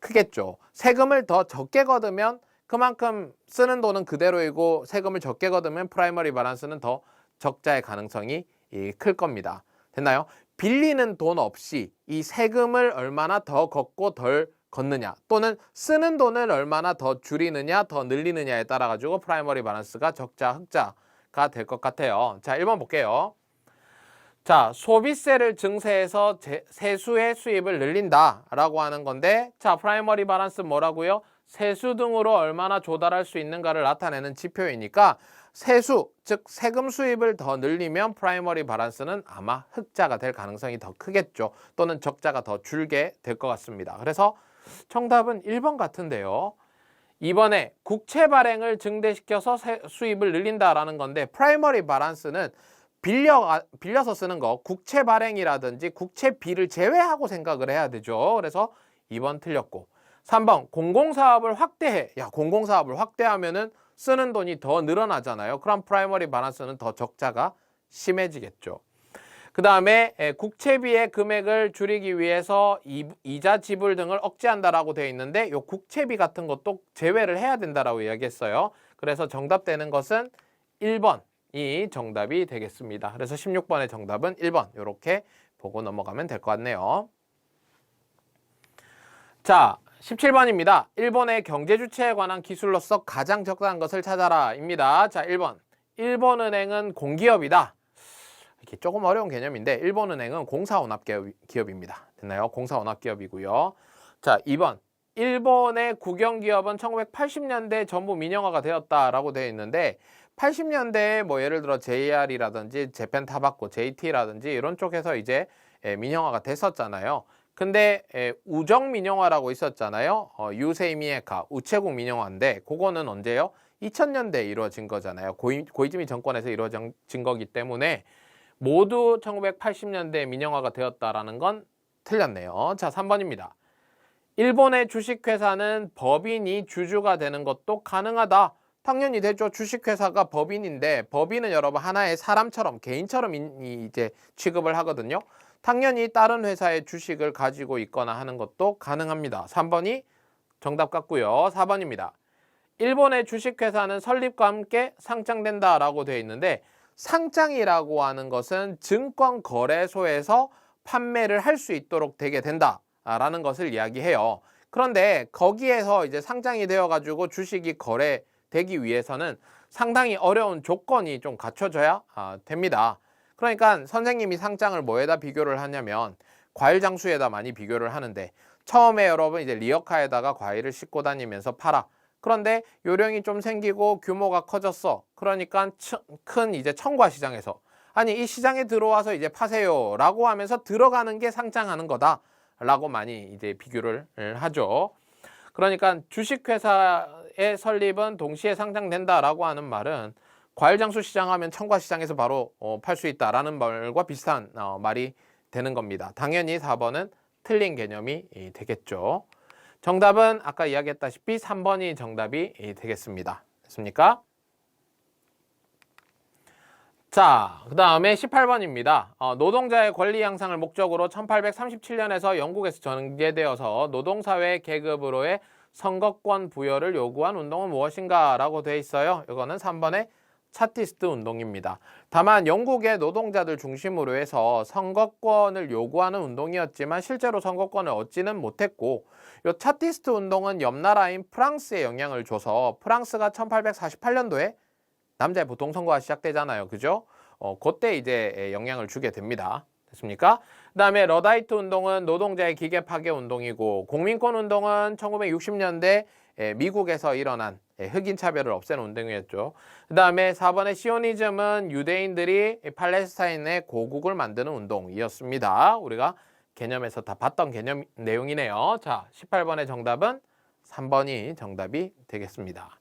크겠죠. 세금을 더 적게 걷으면 그만큼 쓰는 돈은 그대로이고, 세금을 적게 걷으면 프라이머리 바란스는 더 적자의 가능성이 클 겁니다. 됐나요? 빌리는 돈 없이 이 세금을 얼마나 더 걷고 덜 걷느냐, 또는 쓰는 돈을 얼마나 더 줄이느냐 더 늘리느냐에 따라 가지고 프라이머리 바란스가 적자 흑자가 될 것 같아요. 자, 1번 볼게요. 자, 소비세를 증세해서 세수의 수입을 늘린다 라고 하는 건데, 자, 프라이머리 바란스 뭐라고요? 세수 등으로 얼마나 조달할 수 있는가를 나타내는 지표이니까, 세수, 즉 세금 수입을 더 늘리면 프라이머리 바란스는 아마 흑자가 될 가능성이 더 크겠죠. 또는 적자가 더 줄게 될 것 같습니다. 그래서 정답은 1번 같은데요. 이번에 국채 발행을 증대시켜서 수입을 늘린다라는 건데, 프라이머리 바란스는 빌려서 쓰는 거, 국채 발행이라든지 국채비를 제외하고 생각을 해야 되죠. 그래서 2번 틀렸고, 3번 공공사업을 확대해. 야, 공공사업을 확대하면은 쓰는 돈이 더 늘어나잖아요. 그럼 프라이머리 바란스는 더 적자가 심해지겠죠. 그 다음에 국채비의 금액을 줄이기 위해서 이자 지불 등을 억제한다라고 되어 있는데 이 국채비 같은 것도 제외를 해야 된다라고 이야기했어요. 그래서 정답되는 것은 1번이 정답이 되겠습니다. 그래서 16번의 정답은 1번 이렇게 보고 넘어가면 될 것 같네요. 자, 17번입니다. 일본의 경제 주체에 관한 기술로서 가장 적당한 것을 찾아라 입니다. 자, 1번. 일본은행은 공기업이다. 이렇게 조금 어려운 개념인데 일본은행은 공사원합기업입니다. 됐나요? 공사원합기업이고요. 자, 2번. 일본의 국영기업은 1980년대 전부 민영화가 되었다라고 되어 있는데 80년대에 뭐 예를 들어 JR이라든지 재팬타바코, JT라든지 이런 쪽에서 이제 민영화가 됐었잖아요. 근데 우정 민영화라고 있었잖아요. 유세이미에카 우체국 민영화인데 그거는 언제요? 2000년대에 이루어진 거잖아요. 고이즈미 정권에서 이루어진 거기 때문에 모두 1980년대에 민영화가 되었다라는 건 틀렸네요. 자, 3번입니다. 일본의 주식회사는 법인이 주주가 되는 것도 가능하다. 당연히 되죠. 주식회사가 법인인데 법인은 여러분 하나의 사람처럼 개인처럼 이제 취급을 하거든요. 당연히 다른 회사의 주식을 가지고 있거나 하는 것도 가능합니다. 3번이 정답 같고요. 4번입니다. 일본의 주식회사는 설립과 함께 상장된다라고 되어 있는데 상장이라고 하는 것은 증권거래소에서 판매를 할 수 있도록 되게 된다라는 것을 이야기해요. 그런데 거기에서 이제 상장이 되어가지고 주식이 거래되기 위해서는 상당히 어려운 조건이 좀 갖춰져야 됩니다. 그러니까 선생님이 상장을 뭐에다 비교를 하냐면 과일 장수에다 많이 비교를 하는데 처음에 여러분 이제 리어카에다가 과일을 싣고 다니면서 팔아. 그런데 요령이 좀 생기고 규모가 커졌어. 그러니까 큰 이제 청과 시장에서 아니 이 시장에 들어와서 이제 파세요라고 하면서 들어가는 게 상장하는 거다라고 많이 이제 비교를 하죠. 그러니까 주식회사의 설립은 동시에 상장된다라고 하는 말은 과일 장수 시장 하면 청과 시장에서 바로 팔 수 있다라는 말과 비슷한 말이 되는 겁니다. 당연히 4번은 틀린 개념이 되겠죠. 정답은 아까 이야기했다시피 3번이 정답이 되겠습니다. 됐습니까? 자, 그 다음에 18번입니다. 노동자의 권리 향상을 목적으로 1837년에서 영국에서 전개되어서 노동사회 계급으로의 선거권 부여를 요구한 운동은 무엇인가 라고 되어 있어요. 이거는 3번의 차티스트 운동입니다. 다만 영국의 노동자들 중심으로 해서 선거권을 요구하는 운동이었지만 실제로 선거권을 얻지는 못했고 이 차티스트 운동은 옆 나라인 프랑스에 영향을 줘서 프랑스가 1848년도에 남자의 보통선거가 시작되잖아요. 그죠? 그때 이제 영향을 주게 됩니다. 됐습니까? 그 다음에 러다이트 운동은 노동자의 기계 파괴 운동이고 공민권 운동은 1960년대 미국에서 일어난 흑인 차별을 없애는 운동이었죠. 그 다음에 4번의 시오니즘은 유대인들이 팔레스타인의 고국을 만드는 운동이었습니다. 우리가 개념에서 다 봤던 개념 내용이네요. 자, 18번의 정답은 3번이 정답이 되겠습니다.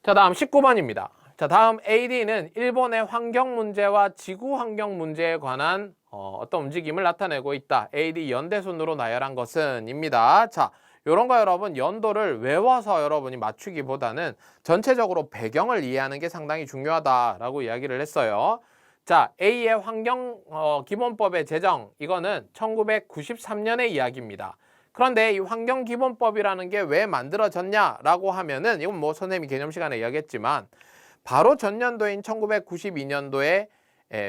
자, 다음 19번입니다. 자, 다음 AD는 일본의 환경 문제와 지구 환경 문제에 관한 어떤 움직임을 나타내고 있다. AD 연대순으로 나열한 것은 입니다. 자, 요런 거 여러분 연도를 외워서 여러분이 맞추기보다는 전체적으로 배경을 이해하는 게 상당히 중요하다라고 이야기를 했어요. 자, A의 환경 기본법의 제정, 이거는 1993년의 이야기입니다. 그런데 이 환경기본법이라는 게 왜 만들어졌냐라고 하면은 이건 뭐 선생님이 개념 시간에 이야기했지만 바로 전년도인 1992년도에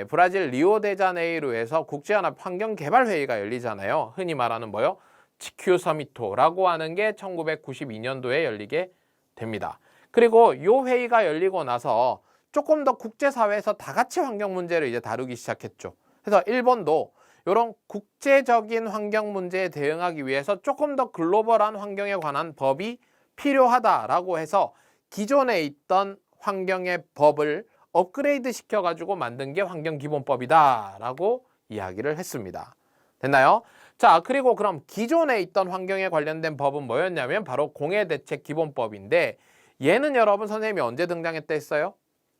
브라질 리오데자네이루에서 국제연합 환경개발회의가 열리잖아요. 흔히 말하는 뭐요? 지큐 서미토라고 하는 게 1992년도에 열리게 됩니다. 그리고 이 회의가 열리고 나서 조금 더 국제사회에서 다 같이 환경 문제를 이제 다루기 시작했죠. 그래서 일본도 이런 국제적인 환경 문제에 대응하기 위해서 조금 더 글로벌한 환경에 관한 법이 필요하다라고 해서 기존에 있던 환경의 법을 업그레이드 시켜가지고 만든 게 환경기본법이다라고 이야기를 했습니다. 됐나요? 자, 그리고 그럼 기존에 있던 환경에 관련된 법은 뭐였냐면 바로 공해대책기본법인데 얘는 여러분 선생님이 언제 등장했다 했어요?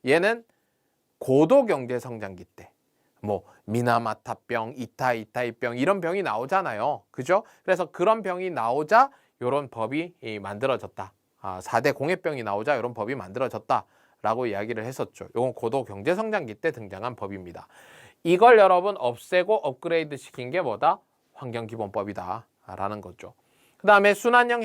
얘는 고도경제성장기 때 뭐 미나마타병, 이타이타이병 이런 병이 나오잖아요. 그죠? 그래서 그런 병이 나오자 이런 법이 만들어졌다. 4대 공해병이 나오자 이런 법이 만들어졌다라고 이야기를 했었죠. 이건 고도경제성장기 때 등장한 법입니다. 이걸 여러분 없애고 업그레이드 시킨 게 뭐다? 환경기본법이다 라는 거죠. 그 다음에 순환형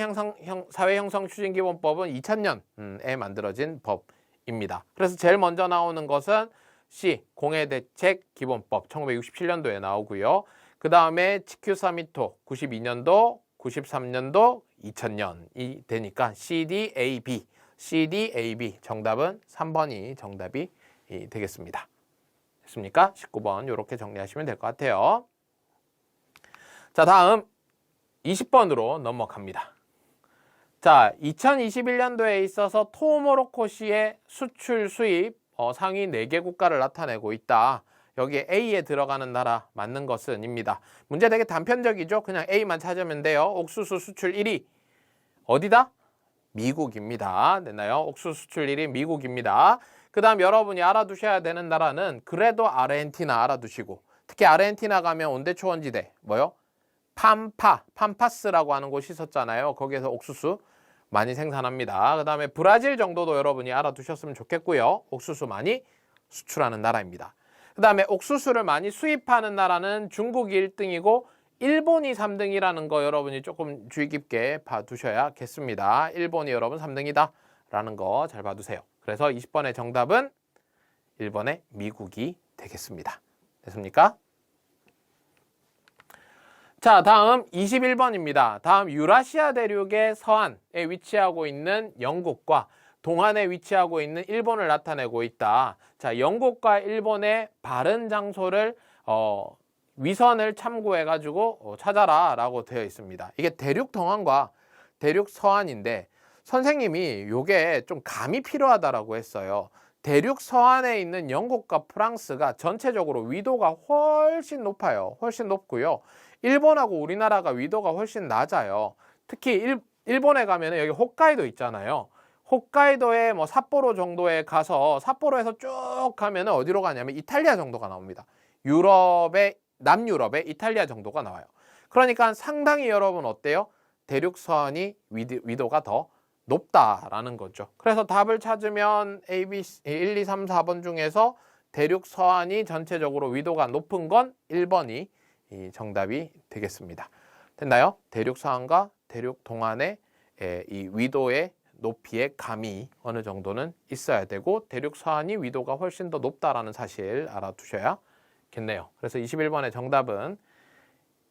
사회형성 추진기본법은 2000년에 만들어진 법입니다. 그래서 제일 먼저 나오는 것은 C, 공해대책기본법 1967년도에 나오고요. 그 다음에 치큐사미토 92년도, 93년도, 2000년이 되니까 CDAB, CDAB 정답은 3번이 정답이 되겠습니다. 됐습니까? 19번 이렇게 정리하시면 될 것 같아요. 자, 다음 20번으로 넘어갑니다. 자, 2021년도에 있어서 토우모로코시의 수출 수입 상위 4개 국가를 나타내고 있다. 여기에 A에 들어가는 나라 맞는 것은입니다. 문제 되게 단편적이죠. 그냥 A만 찾으면 돼요. 옥수수 수출 1위 어디다? 미국입니다. 됐나요? 옥수수 수출 1위 미국입니다. 그 다음 여러분이 알아두셔야 되는 나라는 그래도 아르헨티나 알아두시고, 특히 아르헨티나 가면 온대초원지대 뭐요? 팜파스라고 하는 곳이 있었잖아요. 거기에서 옥수수 많이 생산합니다. 그 다음에 브라질 정도도 여러분이 알아두셨으면 좋겠고요. 옥수수 많이 수출하는 나라입니다. 그 다음에 옥수수를 많이 수입하는 나라는 중국이 1등이고 일본이 3등이라는 거 여러분이 조금 주의 깊게 봐두셔야겠습니다. 일본이 여러분 3등이다 라는 거 잘 봐두세요. 그래서 20번의 정답은 1번의 미국이 되겠습니다. 됐습니까? 자, 다음 21번입니다. 다음 유라시아 대륙의 서안에 위치하고 있는 영국과 동안에 위치하고 있는 일본을 나타내고 있다. 자, 영국과 일본의 바른 장소를 위선을 참고해가지고 찾아라 라고 되어 있습니다. 이게 대륙 동안과 대륙 서안인데 선생님이 요게 좀 감이 필요하다라고 했어요. 대륙 서안에 있는 영국과 프랑스가 전체적으로 위도가 훨씬 높아요. 훨씬 높고요. 일본하고 우리나라가 위도가 훨씬 낮아요. 특히 일본에 가면은 여기 홋카이도 있잖아요. 홋카이도에 뭐 삿포로 정도에 가서 삿포로에서 쭉 가면은 어디로 가냐면 이탈리아 정도가 나옵니다. 남유럽의 이탈리아 정도가 나와요. 그러니까 상당히 여러분 어때요? 대륙 서안이 위도가 더 높다라는 거죠. 그래서 답을 찾으면 A, B, C, 1, 2, 3, 4번 중에서 대륙 서안이 전체적으로 위도가 높은 건 1번이 정답이 되겠습니다. 됐나요? 대륙 서안과 대륙 동안의 이 위도의 높이의 감이 어느 정도는 있어야 되고 대륙 서안이 위도가 훨씬 더 높다라는 사실 알아두셔야겠네요. 그래서 21번의 정답은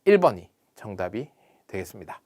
1번이 정답이 되겠습니다.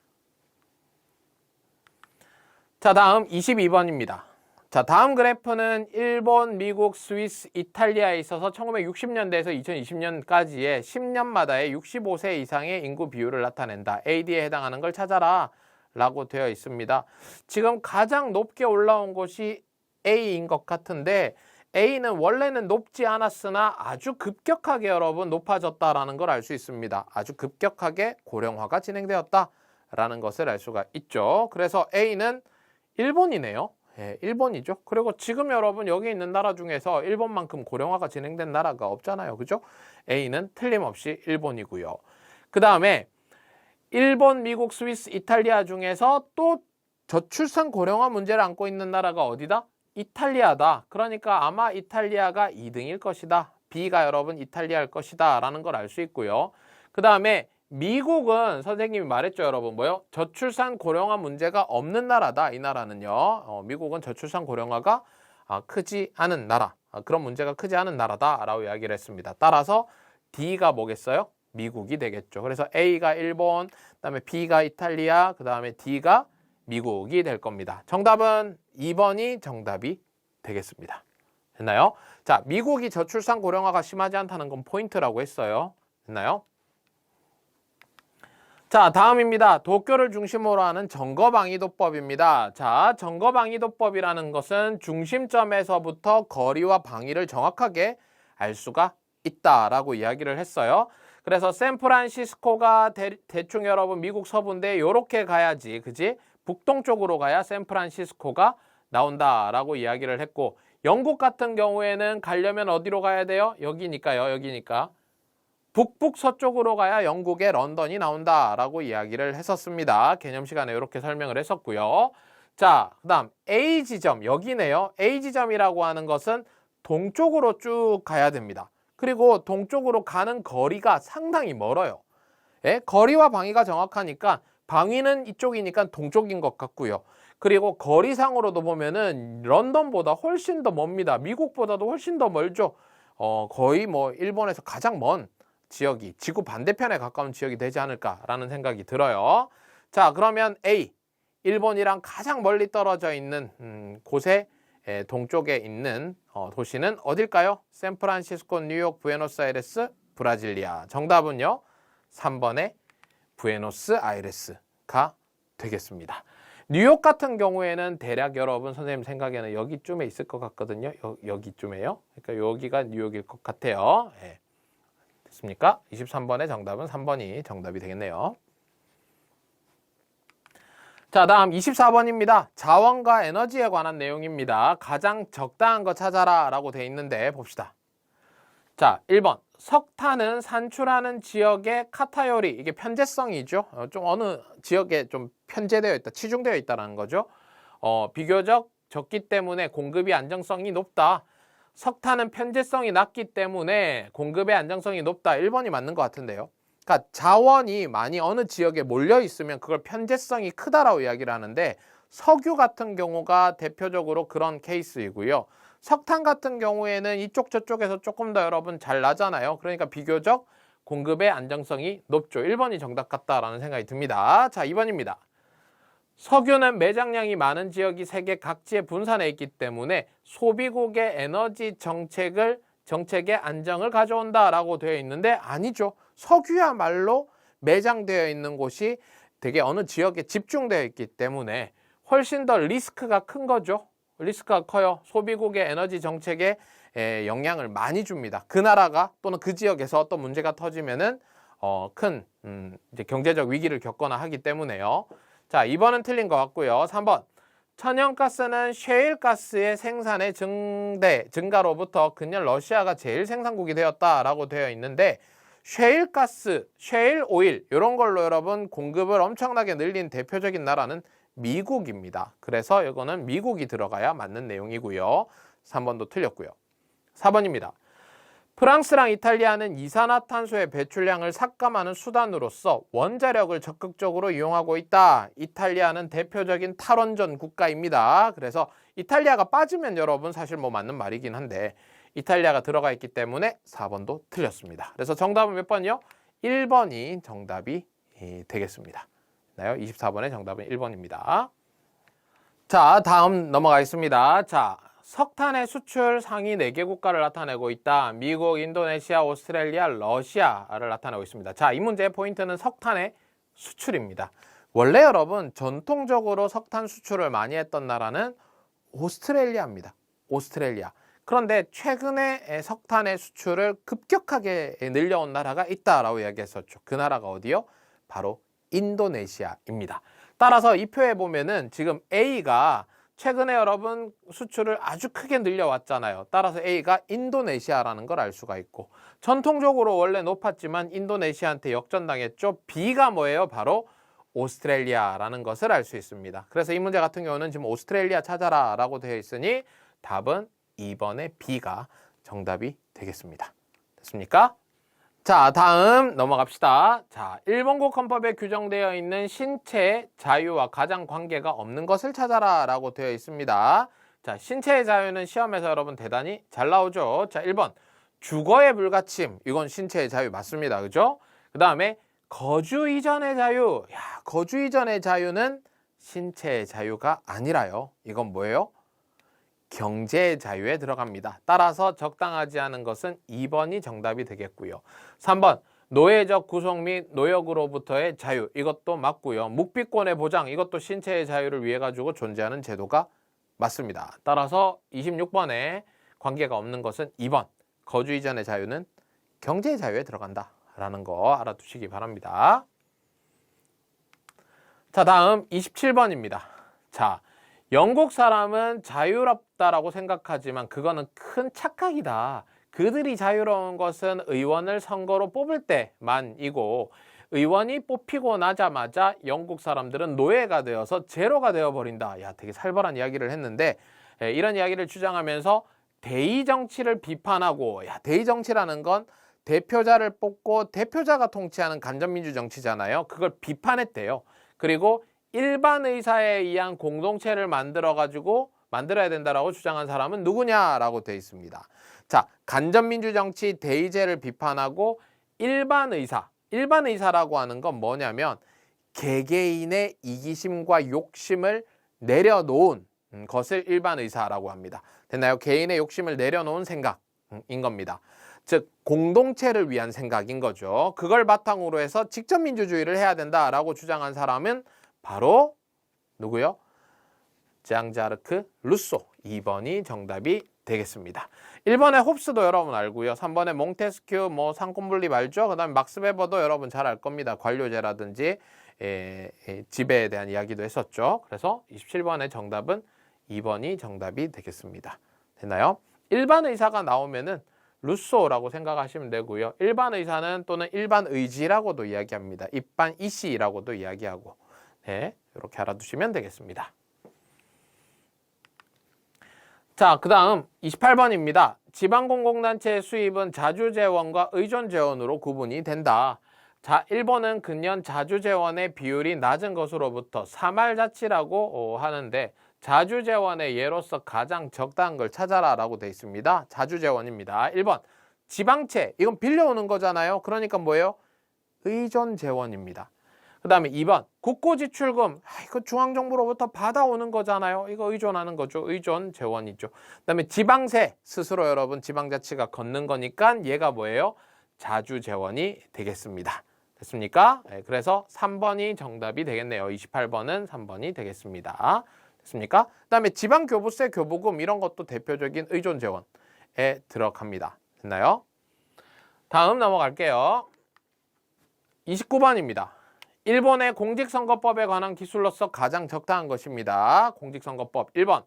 자, 다음 22번입니다. 자, 다음 그래프는 일본, 미국, 스위스, 이탈리아에 있어서 1960년대에서 2020년까지의 10년마다의 65세 이상의 인구 비율을 나타낸다. AD에 해당하는 걸 찾아라 라고 되어 있습니다. 지금 가장 높게 올라온 곳이 A인 것 같은데 A는 원래는 높지 않았으나 아주 급격하게 여러분 높아졌다라는 걸 알 수 있습니다. 아주 급격하게 고령화가 진행되었다라는 것을 알 수가 있죠. 그래서 A는 일본이네요. 예, 일본이죠. 그리고 지금 여러분 여기 있는 나라 중에서 일본만큼 고령화가 진행된 나라가 없잖아요. 그죠? A는 틀림없이 일본이고요. 그 다음에 일본, 미국, 스위스, 이탈리아 중에서 또 저출산 고령화 문제를 안고 있는 나라가 어디다? 이탈리아다. 그러니까 아마 이탈리아가 2등일 것이다. B가 여러분 이탈리아일 것이다 라는 걸 알 수 있고요. 그 다음에 미국은 선생님이 말했죠, 여러분. 뭐요? 저출산 고령화 문제가 없는 나라다. 이 나라는요. 미국은 저출산 고령화가 크지 않은 나라. 그런 문제가 크지 않은 나라다라고 이야기를 했습니다. 따라서 D가 뭐겠어요? 미국이 되겠죠. 그래서 A가 일본, 그다음에 B가 이탈리아, 그다음에 D가 미국이 될 겁니다. 정답은 2번이 정답이 되겠습니다. 됐나요? 자, 미국이 저출산 고령화가 심하지 않다는 건 포인트라고 했어요. 됐나요? 자, 다음입니다. 도쿄를 중심으로 하는 점거방위도법입니다. 자, 점거방위도법이라는 것은 중심점에서부터 거리와 방위를 정확하게 알 수가 있다라고 이야기를 했어요. 그래서 샌프란시스코가 대충 여러분 미국 서부인데 이렇게 가야지, 그지? 북동쪽으로 가야 샌프란시스코가 나온다라고 이야기를 했고, 영국 같은 경우에는 가려면 어디로 가야 돼요? 여기니까요, 여기니까. 북북서쪽으로 가야 영국의 런던이 나온다라고 이야기를 했었습니다. 개념 시간에 이렇게 설명을 했었고요. 자, 그 다음 A지점, 여기네요. A지점이라고 하는 것은 동쪽으로 쭉 가야 됩니다. 그리고 동쪽으로 가는 거리가 상당히 멀어요. 예? 거리와 방위가 정확하니까 방위는 이쪽이니까 동쪽인 것 같고요. 그리고 거리상으로도 보면은 런던보다 훨씬 더 멉니다. 미국보다도 훨씬 더 멀죠. 거의 뭐 일본에서 가장 먼 지역이 지구 반대편에 가까운 지역이 되지 않을까라는 생각이 들어요. 자, 그러면 A, 일본이랑 가장 멀리 떨어져 있는 곳에 동쪽에 있는 도시는 어딜까요? 샌프란시스코, 뉴욕, 부에노스아이레스, 브라질리아. 정답은요, 3번의 부에노스아이레스가 되겠습니다. 뉴욕 같은 경우에는 대략 여러분 선생님 생각에는 여기쯤에 있을 것 같거든요. 여기쯤에요. 그러니까 여기가 뉴욕일 것 같아요. 네. 됐습니까? 23번의 정답은 3번이 정답이 되겠네요. 자, 다음 24번입니다. 자원과 에너지에 관한 내용입니다. 가장 적당한 거 찾아라 라고 돼 있는데 봅시다. 자, 1번. 석탄은 산출하는 지역의 카타요리, 이게 편제성이죠. 좀 어느 지역에 좀 편제되어 있다, 치중되어 있다는 거죠. 비교적 적기 때문에 공급이 안정성이 높다. 석탄은 편제성이 낮기 때문에 공급의 안정성이 높다. 1번이 맞는 것 같은데요. 그러니까 자원이 많이 어느 지역에 몰려 있으면 그걸 편제성이 크다라고 이야기를 하는데, 석유 같은 경우가 대표적으로 그런 케이스이고요. 석탄 같은 경우에는 이쪽 저쪽에서 조금 더 여러분 잘 나잖아요. 그러니까 비교적 공급의 안정성이 높죠. 1번이 정답 같다라는 생각이 듭니다. 자, 2번입니다. 석유는 매장량이 많은 지역이 세계 각지에 분산해 있기 때문에 소비국의 에너지 정책의 안정을 가져온다라고 되어 있는데 아니죠. 석유야말로 매장되어 있는 곳이 되게 어느 지역에 집중되어 있기 때문에 훨씬 더 리스크가 큰 거죠. 리스크가 커요. 소비국의 에너지 정책에 영향을 많이 줍니다. 그 나라가 또는 그 지역에서 어떤 문제가 터지면은 큰 이제 경제적 위기를 겪거나 하기 때문에요. 자, 2번은 틀린 것 같고요. 3번. 천연가스는 셰일가스의 생산의 증가로부터 근년 러시아가 제일 생산국이 되었다라고 되어 있는데, 셰일가스, 셰일오일 이런 걸로 여러분 공급을 엄청나게 늘린 대표적인 나라는 미국입니다. 그래서 이거는 미국이 들어가야 맞는 내용이고요. 3번도 틀렸고요. 4번입니다. 프랑스랑 이탈리아는 이산화탄소의 배출량을 삭감하는 수단으로서 원자력을 적극적으로 이용하고 있다. 이탈리아는 대표적인 탈원전 국가입니다. 그래서 이탈리아가 빠지면 여러분 사실 뭐 맞는 말이긴 한데 이탈리아가 들어가 있기 때문에 4번도 틀렸습니다. 그래서 정답은 몇 번이요? 1번이 정답이 되겠습니다. 24번의 정답은 1번입니다. 자, 다음 넘어가겠습니다. 자, 석탄의 수출 상위 4개 국가를 나타내고 있다. 미국, 인도네시아, 오스트레일리아, 러시아를 나타내고 있습니다. 자, 이 문제의 포인트는 석탄의 수출입니다. 원래 여러분 전통적으로 석탄 수출을 많이 했던 나라는 오스트레일리아입니다. 오스트레일리아. 그런데 최근에 석탄의 수출을 급격하게 늘려온 나라가 있다라고 이야기했었죠. 그 나라가 어디요? 바로 인도네시아입니다. 따라서 이 표에 보면은 지금 A가 최근에 여러분 수출을 아주 크게 늘려왔잖아요. 따라서 A가 인도네시아라는 걸 알 수가 있고, 전통적으로 원래 높았지만 인도네시아한테 역전당했죠. B가 뭐예요? 바로 오스트레일리아라는 것을 알 수 있습니다. 그래서 이 문제 같은 경우는 지금 오스트레일리아 찾아라 라고 되어 있으니 답은 2번의 B가 정답이 되겠습니다. 됐습니까? 자, 다음 넘어갑시다. 자, 일본국 헌법에 규정되어 있는 신체의 자유와 가장 관계가 없는 것을 찾아라 라고 되어 있습니다. 자, 신체의 자유는 시험에서 여러분 대단히 잘 나오죠. 자, 1번 주거의 불가침, 이건 신체의 자유 맞습니다. 그죠? 그 다음에 거주 이전의 자유. 야, 거주 이전의 자유는 신체의 자유가 아니라요. 이건 뭐예요? 경제의 자유에 들어갑니다. 따라서 적당하지 않은 것은 2번이 정답이 되겠고요. 3번 노예적 구속 및 노역으로부터의 자유, 이것도 맞고요. 묵비권의 보장, 이것도 신체의 자유를 위해 가지고 존재하는 제도가 맞습니다. 따라서 26번에 관계가 없는 것은 2번 거주 이전의 자유는 경제의 자유에 들어간다 라는 거 알아두시기 바랍니다. 자, 다음 27번입니다. 자, 영국 사람은 자유롭다라고 생각하지만 그거는 큰 착각이다. 그들이 자유로운 것은 의원을 선거로 뽑을 때만이고, 의원이 뽑히고 나자마자 영국 사람들은 노예가 되어서 제로가 되어버린다. 야, 되게 살벌한 이야기를 했는데, 이런 이야기를 주장하면서 대의 정치를 비판하고, 야, 대의 정치라는 건 대표자를 뽑고 대표자가 통치하는 간접민주 정치잖아요. 그걸 비판했대요. 그리고 일반 의사에 의한 공동체를 만들어야 된다라고 주장한 사람은 누구냐라고 되어 있습니다. 자, 간접민주 정치 대의제를 비판하고 일반 의사라고 하는 건 뭐냐면 개개인의 이기심과 욕심을 내려놓은 것을 일반 의사라고 합니다. 됐나요? 개인의 욕심을 내려놓은 생각인 겁니다. 즉 공동체를 위한 생각인 거죠. 그걸 바탕으로 해서 직접 민주주의를 해야 된다라고 주장한 사람은 바로 누구요? 장-자르크 루소. 2번이 정답이 되겠습니다. 1번에 홉스도 여러분 알고요. 3번에 몽테스큐, 상권분립 알죠? 그 다음에 막스 베버도 여러분 잘 알 겁니다. 관료제라든지 지배에 대한 이야기도 했었죠. 그래서 27번의 정답은 2번이 정답이 되겠습니다. 됐나요? 일반 의사가 나오면은 루소라고 생각하시면 되고요. 일반 의사는 또는 일반 의지라고도 이야기합니다. 입반 이시라고도 이야기하고, 네, 이렇게 알아두시면 되겠습니다. 자, 그 다음 28번입니다. 지방공공단체의 수입은 자주재원과 의존재원으로 구분이 된다. 자, 1번은 근년 자주재원의 비율이 낮은 것으로부터 사말자치라고 하는데 자주재원의 예로서 가장 적당한 걸 찾아라 라고 되어 있습니다. 자주재원입니다. 1번 지방채, 이건 빌려오는 거잖아요. 그러니까 뭐예요? 의존재원입니다. 그 다음에 2번 국고지출금, 이거 중앙정부로부터 받아오는 거잖아요. 이거 의존하는 거죠. 의존재원이죠. 그 다음에 지방세, 스스로 여러분 지방자치가 걷는 거니까 얘가 뭐예요? 자주재원이 되겠습니다. 됐습니까? 네, 그래서 3번이 정답이 되겠네요. 28번은 3번이 되겠습니다. 됐습니까? 그 다음에 지방교부세, 교부금 이런 것도 대표적인 의존재원에 들어갑니다. 됐나요? 다음 넘어갈게요. 29번입니다. 일본의 공직선거법에 관한 기술로서 가장 적당한 것입니다. 공직선거법 1번.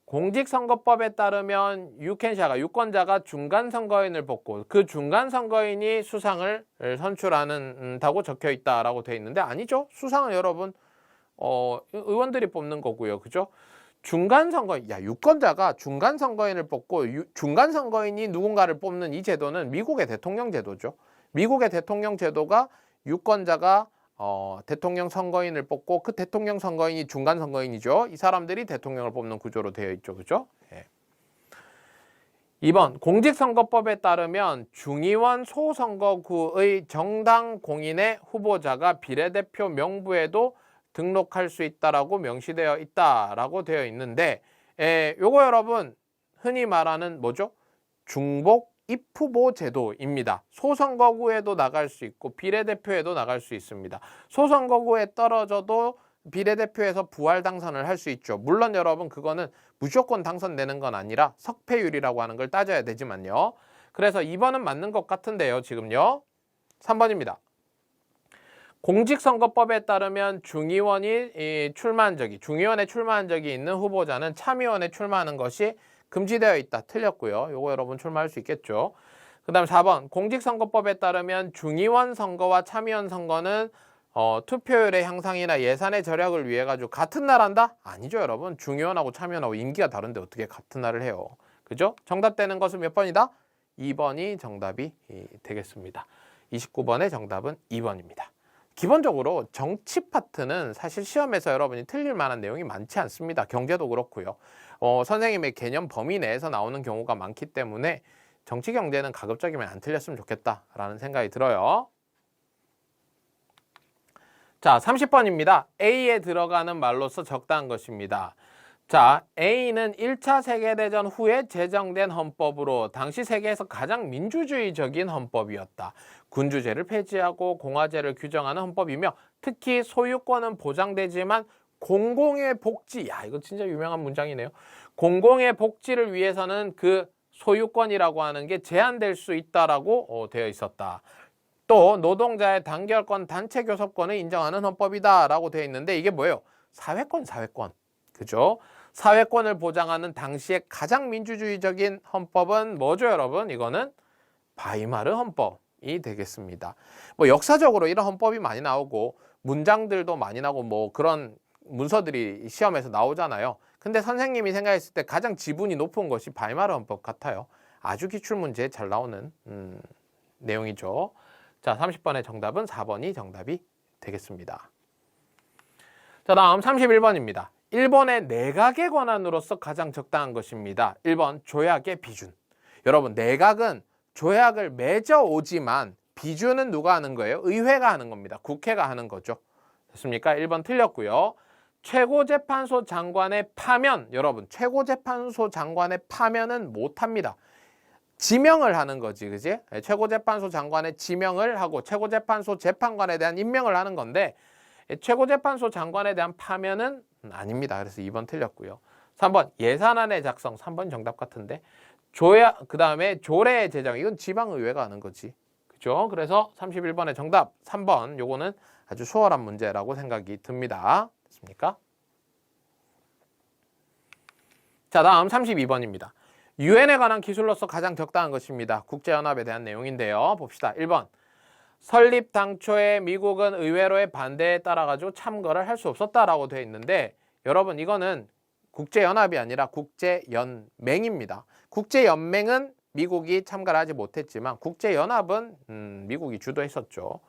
공직선거법에 따르면 유권자가 중간선거인을 뽑고 그 중간선거인이 수상을 선출한다고 적혀 있다라고 되어 있는데 아니죠. 수상은 여러분 의원들이 뽑는 거고요. 그죠? 중간선거인, 유권자가 중간선거인을 뽑고 중간선거인이 누군가를 뽑는 이 제도는 미국의 대통령 제도죠. 미국의 대통령 제도가 유권자가 대통령 선거인을 뽑고 그 대통령 선거인이 중간 선거인이죠. 이 사람들이 대통령을 뽑는 구조로 되어 있죠. 그죠? 예. 2번 공직선거법에 따르면 중의원 소선거구의 정당 공인의 후보자가 비례대표 명부에도 등록할 수 있다라고 명시되어 있다라고 되어 있는데 요거 여러분 흔히 말하는 뭐죠? 중복 입후보 제도입니다. 소선거구에도 나갈 수 있고 비례대표에도 나갈 수 있습니다. 소선거구에 떨어져도 비례대표에서 부활 당선을 할 수 있죠. 물론 여러분 그거는 무조건 당선되는 건 아니라 석패율이라고 하는 걸 따져야 되지만요. 그래서 2번은 맞는 것 같은데요. 지금요. 3번입니다. 공직선거법에 따르면 중의원에 출마한 적이 있는 후보자는 참의원에 출마하는 것이 금지되어 있다. 틀렸고요. 요거 여러분 출마할 수 있겠죠. 그 다음 4번 공직선거법에 따르면 중의원 선거와 참의원 선거는 투표율의 향상이나 예산의 절약을 위해 가지고 같은 날 한다? 아니죠 여러분. 중의원하고 참의원하고 임기가 다른데 어떻게 같은 날을 해요. 그죠? 정답되는 것은 몇 번이다? 2번이 정답이 되겠습니다. 29번의 정답은 2번입니다. 기본적으로 정치 파트는 사실 시험에서 여러분이 틀릴 만한 내용이 많지 않습니다. 경제도 그렇고요. 선생님의 개념 범위 내에서 나오는 경우가 많기 때문에 정치 경제는 가급적이면 안 틀렸으면 좋겠다라는 생각이 들어요. 자, 30번입니다. A에 들어가는 말로서 적당한 것입니다. 자, A는 1차 세계대전 후에 제정된 헌법으로 당시 세계에서 가장 민주주의적인 헌법이었다. 군주제를 폐지하고 공화제를 규정하는 헌법이며 특히 소유권은 보장되지만 공공의 복지, 이거 진짜 유명한 문장이네요. 공공의 복지를 위해서는 그 소유권이라고 하는 게 제한될 수 있다라고 되어 있었다. 또 노동자의 단결권, 단체 교섭권을 인정하는 헌법이다라고 되어 있는데 이게 뭐예요? 사회권. 그죠? 사회권을 보장하는 당시의 가장 민주주의적인 헌법은 뭐죠, 여러분? 이거는 바이마르 헌법이 되겠습니다. 역사적으로 이런 헌법이 많이 나오고 문장들도 많이 나오고 그런 문서들이 시험에서 나오잖아요. 근데 선생님이 생각했을 때 가장 지분이 높은 것이 바이마르 헌법 같아요. 아주 기출문제에 잘 나오는 내용이죠. 자, 30번의 정답은 4번이 정답이 되겠습니다. 자, 다음 31번입니다. 일본의 내각의 권한으로서 가장 적당한 것입니다. 1번 조약의 비준. 여러분, 내각은 조약을 맺어 오지만 비준은 누가 하는 거예요? 의회가 하는 겁니다. 국회가 하는 거죠. 됐습니까? 1번 틀렸고요. 최고재판소 장관의 파면. 여러분, 최고재판소 장관의 파면은 못합니다. 지명을 하는 거지, 그지? 최고재판소 장관의 지명을 하고 최고재판소 재판관에 대한 임명을 하는 건데 최고재판소 장관에 대한 파면은 아닙니다. 그래서 2번 틀렸고요. 3번 예산안의 작성. 3번 정답 같은데 조약, 그 다음에 조례 제정. 이건 지방의회가 하는 거지. 그죠? 그래서 31번의 정답 3번. 요거는 아주 수월한 문제라고 생각이 듭니다. 됐습니까? 자, 다음 32번입니다. 유엔에 관한 기술로서 가장 적당한 것입니다. 국제연합에 대한 내용인데요. 봅시다. 1번 설립 당초에 미국은 의회로의 반대에 따라 가지고 참가를 할 수 없었다라고 되어 있는데 여러분 이거는 국제연합이 아니라 국제연맹입니다. 국제연맹은 미국이 참가를 하지 못했지만 국제연합은 미국이 주도했었죠.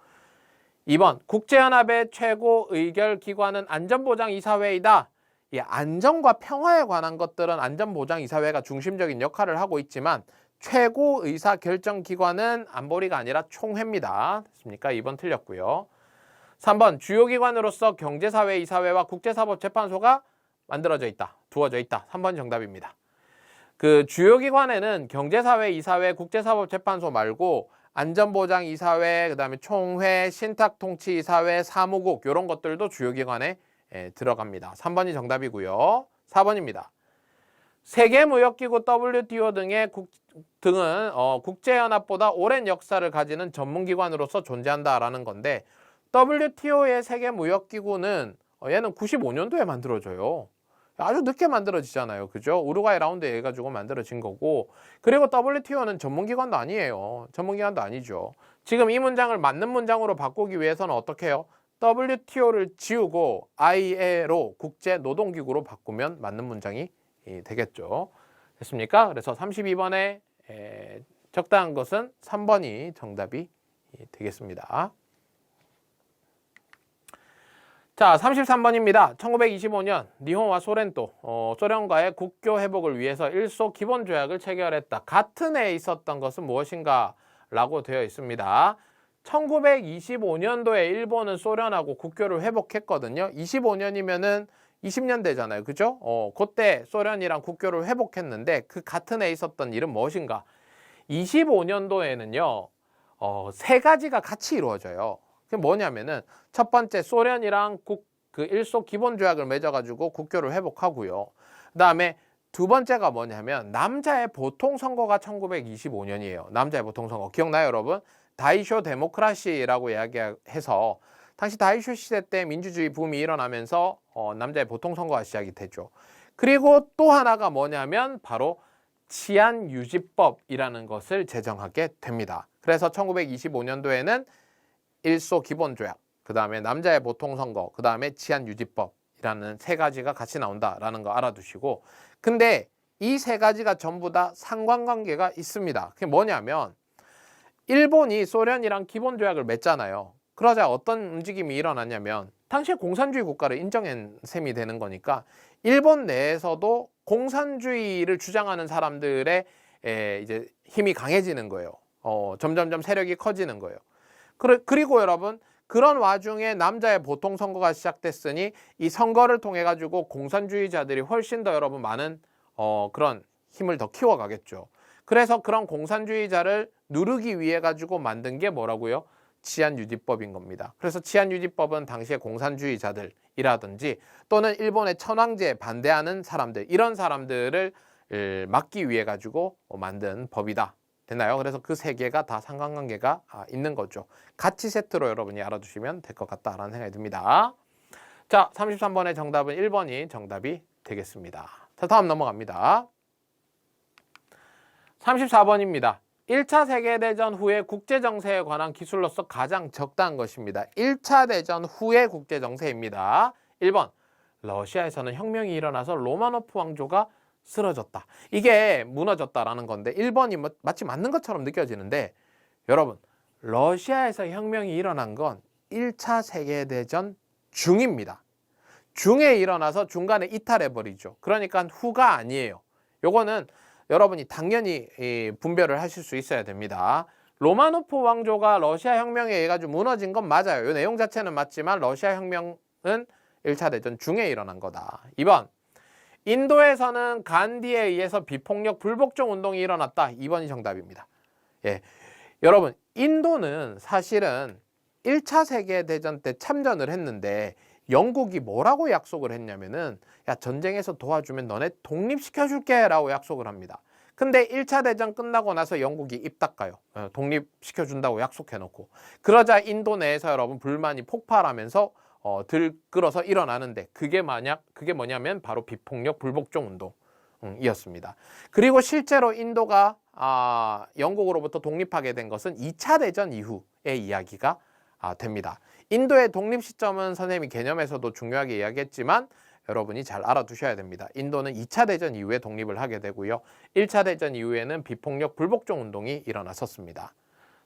2번 국제연합의 최고 의결 기관은 안전보장이사회이다. 이 안전과 평화에 관한 것들은 안전보장이사회가 중심적인 역할을 하고 있지만 최고 의사결정기관은 안보리가 아니라 총회입니다. 됐습니까? 2번 틀렸고요. 3번 주요 기관으로서 경제사회이사회와 국제사법재판소가 만들어져 있다. 두어져 있다. 3번 정답입니다. 그 주요 기관에는 경제사회이사회, 국제사법재판소 말고 안전보장이사회, 그 다음에 총회, 신탁통치이사회, 사무국 이런 것들도 주요 기관에 들어갑니다. 3번이 정답이고요. 4번입니다. 세계무역기구 WTO 등은 국제연합보다 오랜 역사를 가지는 전문기관으로서 존재한다라는 건데 WTO의 세계무역기구는 얘는 95년도에 만들어져요. 아주 늦게 만들어지잖아요. 그죠? 우루과이 라운드 해가지고 만들어진 거고 그리고 WTO는 전문기관도 아니에요. 전문기관도 아니죠. 지금 이 문장을 맞는 문장으로 바꾸기 위해서는 어떻게 해요? WTO를 지우고 ILO 국제노동기구로 바꾸면 맞는 문장이 되겠죠. 됐습니까? 그래서 32번에 적당한 것은 3번이 정답이 되겠습니다. 자, 33번입니다. 1925년 니혼과 소련도 소련과의 국교 회복을 위해서 일소 기본조약을 체결했다. 같은 해에 있었던 것은 무엇인가? 라고 되어 있습니다. 1925년도에 일본은 소련하고 국교를 회복했거든요. 25년이면은 20년 되잖아요. 그죠? 그때 소련이랑 국교를 회복했는데 그 같은 해에 있었던 일은 무엇인가? 25년도에는요. 세 가지가 같이 이루어져요. 그게 뭐냐면은 첫 번째 소련이랑 그 일소 기본조약을 맺어가지고 국교를 회복하고요. 그 다음에 두 번째가 뭐냐면 남자의 보통선거가 1925년이에요. 남자의 보통선거. 기억나요, 여러분? 다이쇼 데모크라시라고 이야기해서 당시 다이쇼 시대 때 민주주의 붐이 일어나면서 남자의 보통선거가 시작이 되죠. 그리고 또 하나가 뭐냐면 바로 치안유지법이라는 것을 제정하게 됩니다. 그래서 1925년도에는 일소 기본조약, 그 다음에 남자의 보통선거, 그 다음에 치안유지법이라는 세 가지가 같이 나온다라는 거 알아두시고 근데 이 세 가지가 전부 다 상관관계가 있습니다. 그게 뭐냐면 일본이 소련이랑 기본조약을 맺잖아요. 그러자 어떤 움직임이 일어났냐면 당시에 공산주의 국가를 인정한 셈이 되는 거니까 일본 내에서도 공산주의를 주장하는 사람들의 이제 힘이 강해지는 거예요. 점점점 세력이 커지는 거예요. 그리고 여러분 그런 와중에 남자의 보통선거가 시작됐으니 이 선거를 통해 가지고 공산주의자들이 훨씬 더 여러분 많은 그런 힘을 더 키워가겠죠. 그래서 그런 공산주의자를 누르기 위해 가지고 만든 게 뭐라고요? 치안유지법인 겁니다. 그래서 치안유지법은 당시에 공산주의자들이라든지 또는 일본의 천황제에 반대하는 사람들 이런 사람들을 막기 위해 가지고 만든 법이다. 됐나요? 그래서 그 세 개가 다 상관관계가 있는 거죠. 같이 세트로 여러분이 알아두시면 될 것 같다라는 생각이 듭니다. 자, 33번의 정답은 1번이 정답이 되겠습니다. 자, 다음 넘어갑니다. 34번입니다. 1차 세계대전 후의 국제정세에 관한 기술로서 가장 적당한 것입니다. 1차 대전 후의 국제정세입니다. 1번 러시아에서는 혁명이 일어나서 로마노프 왕조가 쓰러졌다. 이게 무너졌다라는 건데 1번이 마치 맞는 것처럼 느껴지는데 여러분 러시아에서 혁명이 일어난 건 1차 세계대전 중입니다. 중에 일어나서 중간에 이탈해버리죠. 그러니까 후가 아니에요. 요거는 여러분이 당연히 분별을 하실 수 있어야 됩니다. 로마노프 왕조가 러시아 혁명에 의해 가지고 무너진 건 맞아요. 이 내용 자체는 맞지만 러시아 혁명은 1차 대전 중에 일어난 거다. 2번 인도에서는 간디에 의해서 비폭력 불복종 운동이 일어났다. 2번이 정답입니다. 예, 여러분 인도는 사실은 1차 세계대전 때 참전을 했는데 영국이 뭐라고 약속을 했냐면은 야 전쟁에서 도와주면 너네 독립시켜줄게 라고 약속을 합니다. 근데 1차 대전 끝나고 나서 영국이 입 닦아요. 독립시켜준다고 약속해놓고 그러자 인도 내에서 여러분 불만이 폭발하면서 들끓어서 일어나는데 그게 뭐냐면 바로 비폭력 불복종 운동이었습니다. 그리고 실제로 인도가 영국으로부터 독립하게 된 것은 2차 대전 이후의 이야기가 됩니다. 인도의 독립 시점은 선생님이 개념에서도 중요하게 이야기했지만 여러분이 잘 알아두셔야 됩니다. 인도는 2차 대전 이후에 독립을 하게 되고요. 1차 대전 이후에는 비폭력 불복종 운동이 일어났었습니다.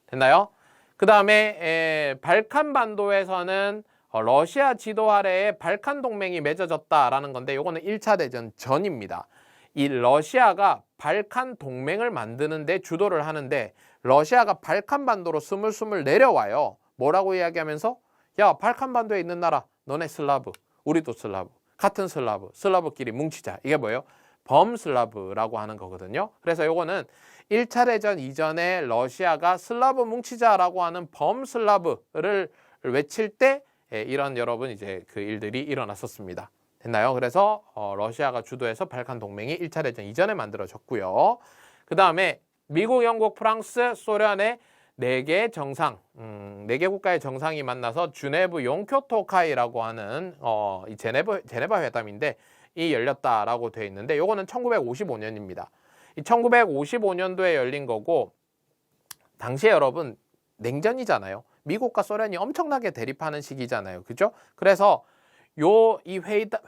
됐나요? 그 다음에 발칸반도에서는 러시아 지도 아래에 발칸 동맹이 맺어졌다라는 건데 이거는 1차 대전 전입니다. 이 러시아가 발칸 동맹을 만드는 데 주도를 하는데 러시아가 발칸반도로 스물스물 내려와요. 뭐라고 이야기하면서 야 발칸반도에 있는 나라 너네 슬라브 우리도 슬라브 같은 슬라브끼리 뭉치자. 이게 뭐예요? 범슬라브라고 하는 거거든요. 그래서 요거는 1차 대전 이전에 러시아가 슬라브 뭉치자라고 하는 범슬라브를 외칠 때 이런 여러분 이제 그 일들이 일어났었습니다. 됐나요? 그래서 러시아가 주도해서 발칸 동맹이 1차 대전 이전에 만들어졌고요. 그 다음에 미국, 영국, 프랑스, 소련의 4개 정상, 4개 국가의 정상이 만나서 주네브 용교토카이라고 하는 이 제네바 회담인데 이 열렸다라고 되어 있는데 요거는 1955년입니다. 이 1955년도에 열린 거고 당시에 여러분 냉전이잖아요. 미국과 소련이 엄청나게 대립하는 시기잖아요. 그죠? 그래서 이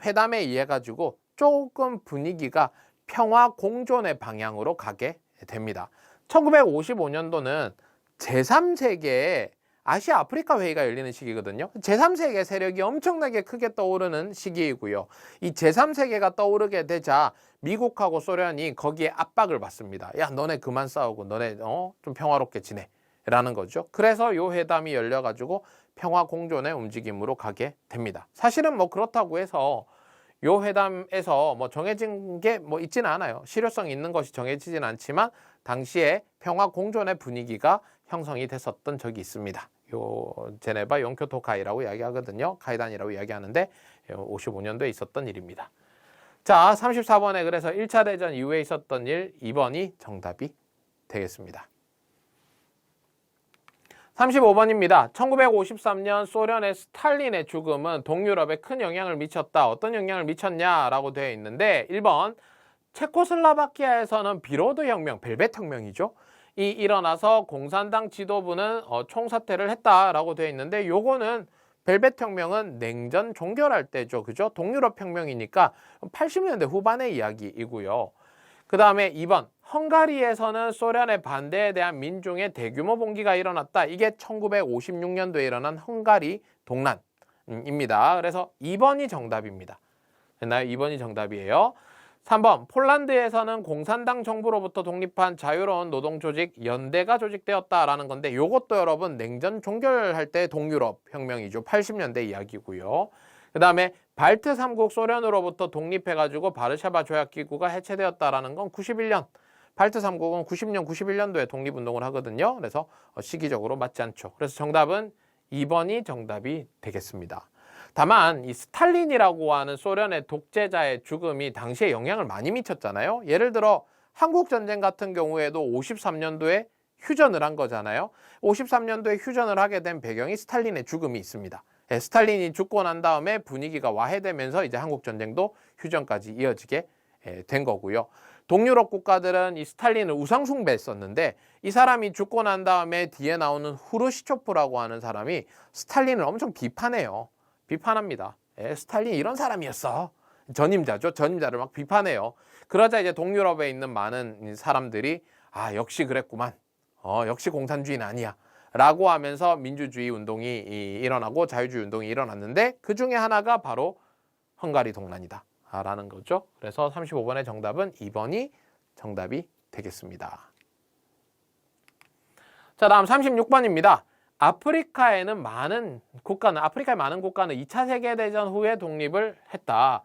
회담에 의해 가지고 조금 분위기가 평화 공존의 방향으로 가게 됩니다. 1955년도는 제3세계 아시아 아프리카 회의가 열리는 시기거든요. 제3세계 세력이 엄청나게 크게 떠오르는 시기이고요. 이 제3세계가 떠오르게 되자 미국하고 소련이 거기에 압박을 받습니다. 야 너네 그만 싸우고 너네 좀 평화롭게 지내 라는 거죠. 그래서 요 회담이 열려가지고 평화 공존의 움직임으로 가게 됩니다. 사실은 뭐 그렇다고 해서 요 회담에서 뭐 정해진 게 뭐 있지는 않아요. 실효성 있는 것이 정해지진 않지만 당시에 평화 공존의 분위기가 형성이 됐었던 적이 있습니다. 요 제네바 용교토카이라고 이야기하거든요. 카이단이라고 이야기하는데 55년도에 있었던 일입니다. 자, 34번에 그래서 1차 대전 이후에 있었던 일 2번이 정답이 되겠습니다. 35번입니다. 1953년 소련의 스탈린의 죽음은 동유럽에 큰 영향을 미쳤다. 어떤 영향을 미쳤냐라고 되어 있는데 1번 체코슬라바키아에서는 비로드 혁명, 벨벳 혁명이죠. 이 일어나서 공산당 지도부는 총사퇴를 했다라고 되어 있는데 요거는 벨벳 혁명은 냉전 종결할 때죠. 그죠? 동유럽 혁명이니까 80년대 후반의 이야기이고요. 그 다음에 2번 헝가리에서는 소련의 반대에 대한 민중의 대규모 봉기가 일어났다. 이게 1956년도에 일어난 헝가리 동란입니다. 그래서 2번이 정답입니다. 됐나요? 2번이 정답이에요. 3번 폴란드에서는 공산당 정부로부터 독립한 자유로운 노동조직 연대가 조직되었다라는 건데 요것도 여러분 냉전 종결할 때 동유럽 혁명이죠. 80년대 이야기고요. 그 다음에 발트 3국 소련으로부터 독립해가지고 바르샤바 조약기구가 해체되었다라는 건 91년. 발트 3국은 90년, 91년도에 독립운동을 하거든요. 그래서 시기적으로 맞지 않죠. 그래서 정답은 2번이 정답이 되겠습니다. 다만 이 스탈린이라고 하는 소련의 독재자의 죽음이 당시에 영향을 많이 미쳤잖아요. 예를 들어 한국전쟁 같은 경우에도 53년도에 휴전을 한 거잖아요. 53년도에 휴전을 하게 된 배경이 스탈린의 죽음이 있습니다. 스탈린이 죽고 난 다음에 분위기가 와해되면서 이제 한국전쟁도 휴전까지 이어지게 된 거고요. 동유럽 국가들은 이 스탈린을 우상숭배했었는데 이 사람이 죽고 난 다음에 뒤에 나오는 후르시초프라고 하는 사람이 스탈린을 엄청 비판해요. 비판합니다. 스탈린 이런 사람이었어. 전임자죠. 전임자를 막 비판해요. 그러자 이제 동유럽에 있는 많은 사람들이 아, 역시 그랬구만. 역시 공산주의는 아니야. 라고 하면서 민주주의 운동이 일어나고 자유주의 운동이 일어났는데 그 중에 하나가 바로 헝가리 동란이다. 라는 거죠. 그래서 35번의 정답은 2번이 정답이 되겠습니다. 자, 다음 36번입니다. 아프리카의 많은 국가는 2차 세계대전 후에 독립을 했다.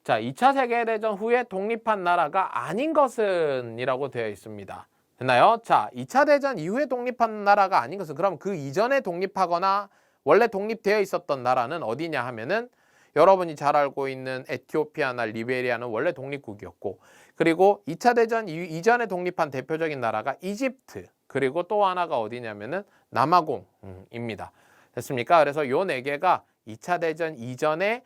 자, 2차 세계대전 후에 독립한 나라가 아닌 것은 이라고 되어 있습니다. 됐나요? 자, 2차 대전 이후에 독립한 나라가 아닌 것은 그럼 그 이전에 독립하거나 원래 독립되어 있었던 나라는 어디냐 하면은 여러분이 잘 알고 있는 에티오피아나 리베리아는 원래 독립국이었고 그리고 2차 대전 이전에 독립한 대표적인 나라가 이집트 그리고 또 하나가 어디냐면은 남아공입니다. 됐습니까? 그래서 요 네 개가 2차 대전 이전에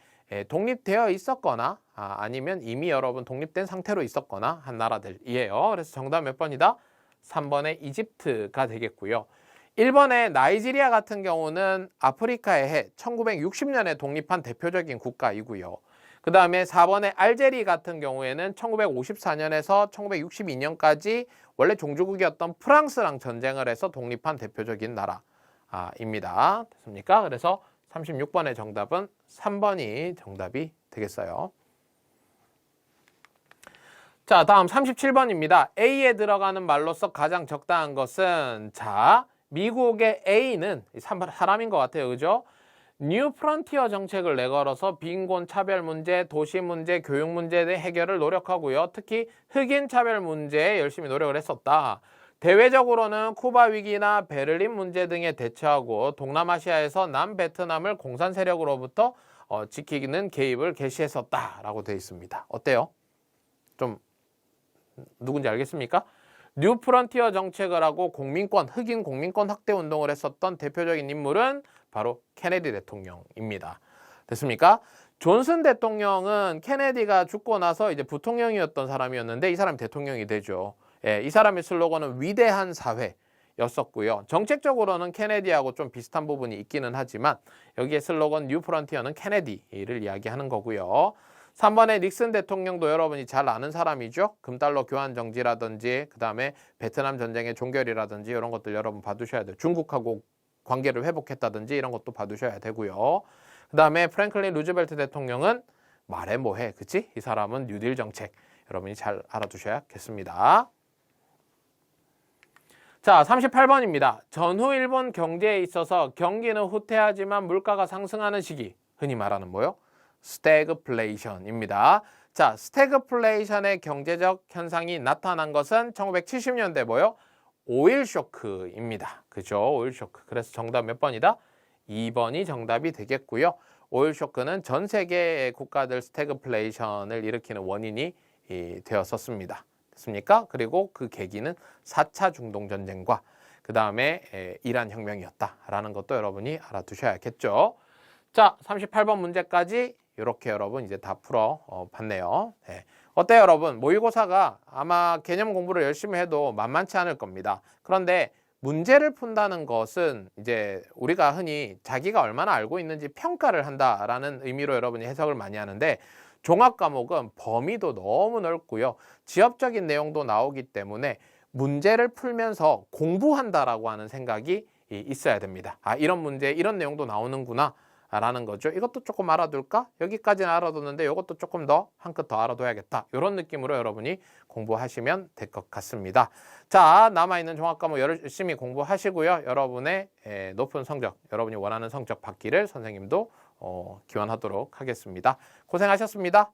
독립되어 있었거나 아니면 이미 여러분 독립된 상태로 있었거나 한 나라들이에요. 그래서 정답 몇 번이다? 3번의 이집트가 되겠고요. 1번의 나이지리아 같은 경우는 아프리카의 해 1960년에 독립한 대표적인 국가이고요. 그 다음에 4번의 알제리 같은 경우에는 1954년에서 1962년까지 원래 종주국이었던 프랑스랑 전쟁을 해서 독립한 대표적인 나라입니다. 됐습니까? 그래서 36번의 정답은 3번이 정답이 되겠어요. 자, 다음 37번입니다. A에 들어가는 말로서 가장 적당한 것은 자, 미국의 A는 사람인 것 같아요. 그죠? 뉴 프론티어 정책을 내걸어서 빈곤 차별 문제, 도시 문제, 교육 문제 등 해결을 노력하고요. 특히 흑인 차별 문제에 열심히 노력을 했었다. 대외적으로는 쿠바 위기나 베를린 문제 등에 대처하고 동남아시아에서 남베트남을 공산 세력으로부터 지키는 개입을 개시했었다라고 되어 있습니다. 어때요? 좀 누군지 알겠습니까? 뉴 프론티어 정책을 하고 흑인 공민권 확대 운동을 했었던 대표적인 인물은 바로 케네디 대통령입니다. 됐습니까? 존슨 대통령은 케네디가 죽고 나서 이제 부통령이었던 사람이었는데 이 사람이 대통령이 되죠. 예, 이 사람의 슬로건은 위대한 사회였었고요. 정책적으로는 케네디하고 좀 비슷한 부분이 있기는 하지만 여기에 슬로건 뉴 프론티어는 케네디를 이야기하는 거고요. 3번의 닉슨 대통령도 여러분이 잘 아는 사람이죠. 금달러 교환 정지라든지 그 다음에 베트남 전쟁의 종결이라든지 이런 것들 여러분 봐두셔야 돼요. 중국하고 관계를 회복했다든지 이런 것도 봐두셔야 되고요. 그 다음에 프랭클린 루즈벨트 대통령은 말해 뭐해, 그치? 이 사람은 뉴딜 정책 여러분이 잘 알아두셔야겠습니다. 자, 38번입니다. 전후 일본 경제에 있어서 경기는 후퇴하지만 물가가 상승하는 시기, 흔히 말하는 뭐요? 스태그플레이션입니다. 자, 스태그플레이션의 경제적 현상이 나타난 것은 1970년대 뭐요? 오일 쇼크입니다. 그죠? 오일 쇼크. 그래서 정답 몇 번이다? 2번이 정답이 되겠고요. 오일 쇼크는 전 세계의 국가들 스태그플레이션을 일으키는 원인이 되었었습니다. 됐습니까? 그리고 그 계기는 4차 중동전쟁과 그 다음에 이란 혁명이었다라는 것도 여러분이 알아두셔야겠죠. 자, 38번 문제까지 이렇게 여러분 이제 다 봤네요. 네. 어때요, 여러분? 모의고사가 아마 개념 공부를 열심히 해도 만만치 않을 겁니다. 그런데 문제를 푼다는 것은 이제 우리가 흔히 자기가 얼마나 알고 있는지 평가를 한다라는 의미로 여러분이 해석을 많이 하는데 종합 과목은 범위도 너무 넓고요. 지엽적인 내용도 나오기 때문에 문제를 풀면서 공부한다라고 하는 생각이 있어야 됩니다. 아, 이런 문제, 이런 내용도 나오는구나 라는 거죠. 이것도 조금 알아둘까? 여기까지는 알아뒀는데 이것도 조금 더 한 끗 더 알아둬야겠다. 이런 느낌으로 여러분이 공부하시면 될 것 같습니다. 자, 남아있는 종합과목 열심히 공부하시고요. 여러분의 높은 성적, 여러분이 원하는 성적 받기를 선생님도 기원하도록 하겠습니다. 고생하셨습니다.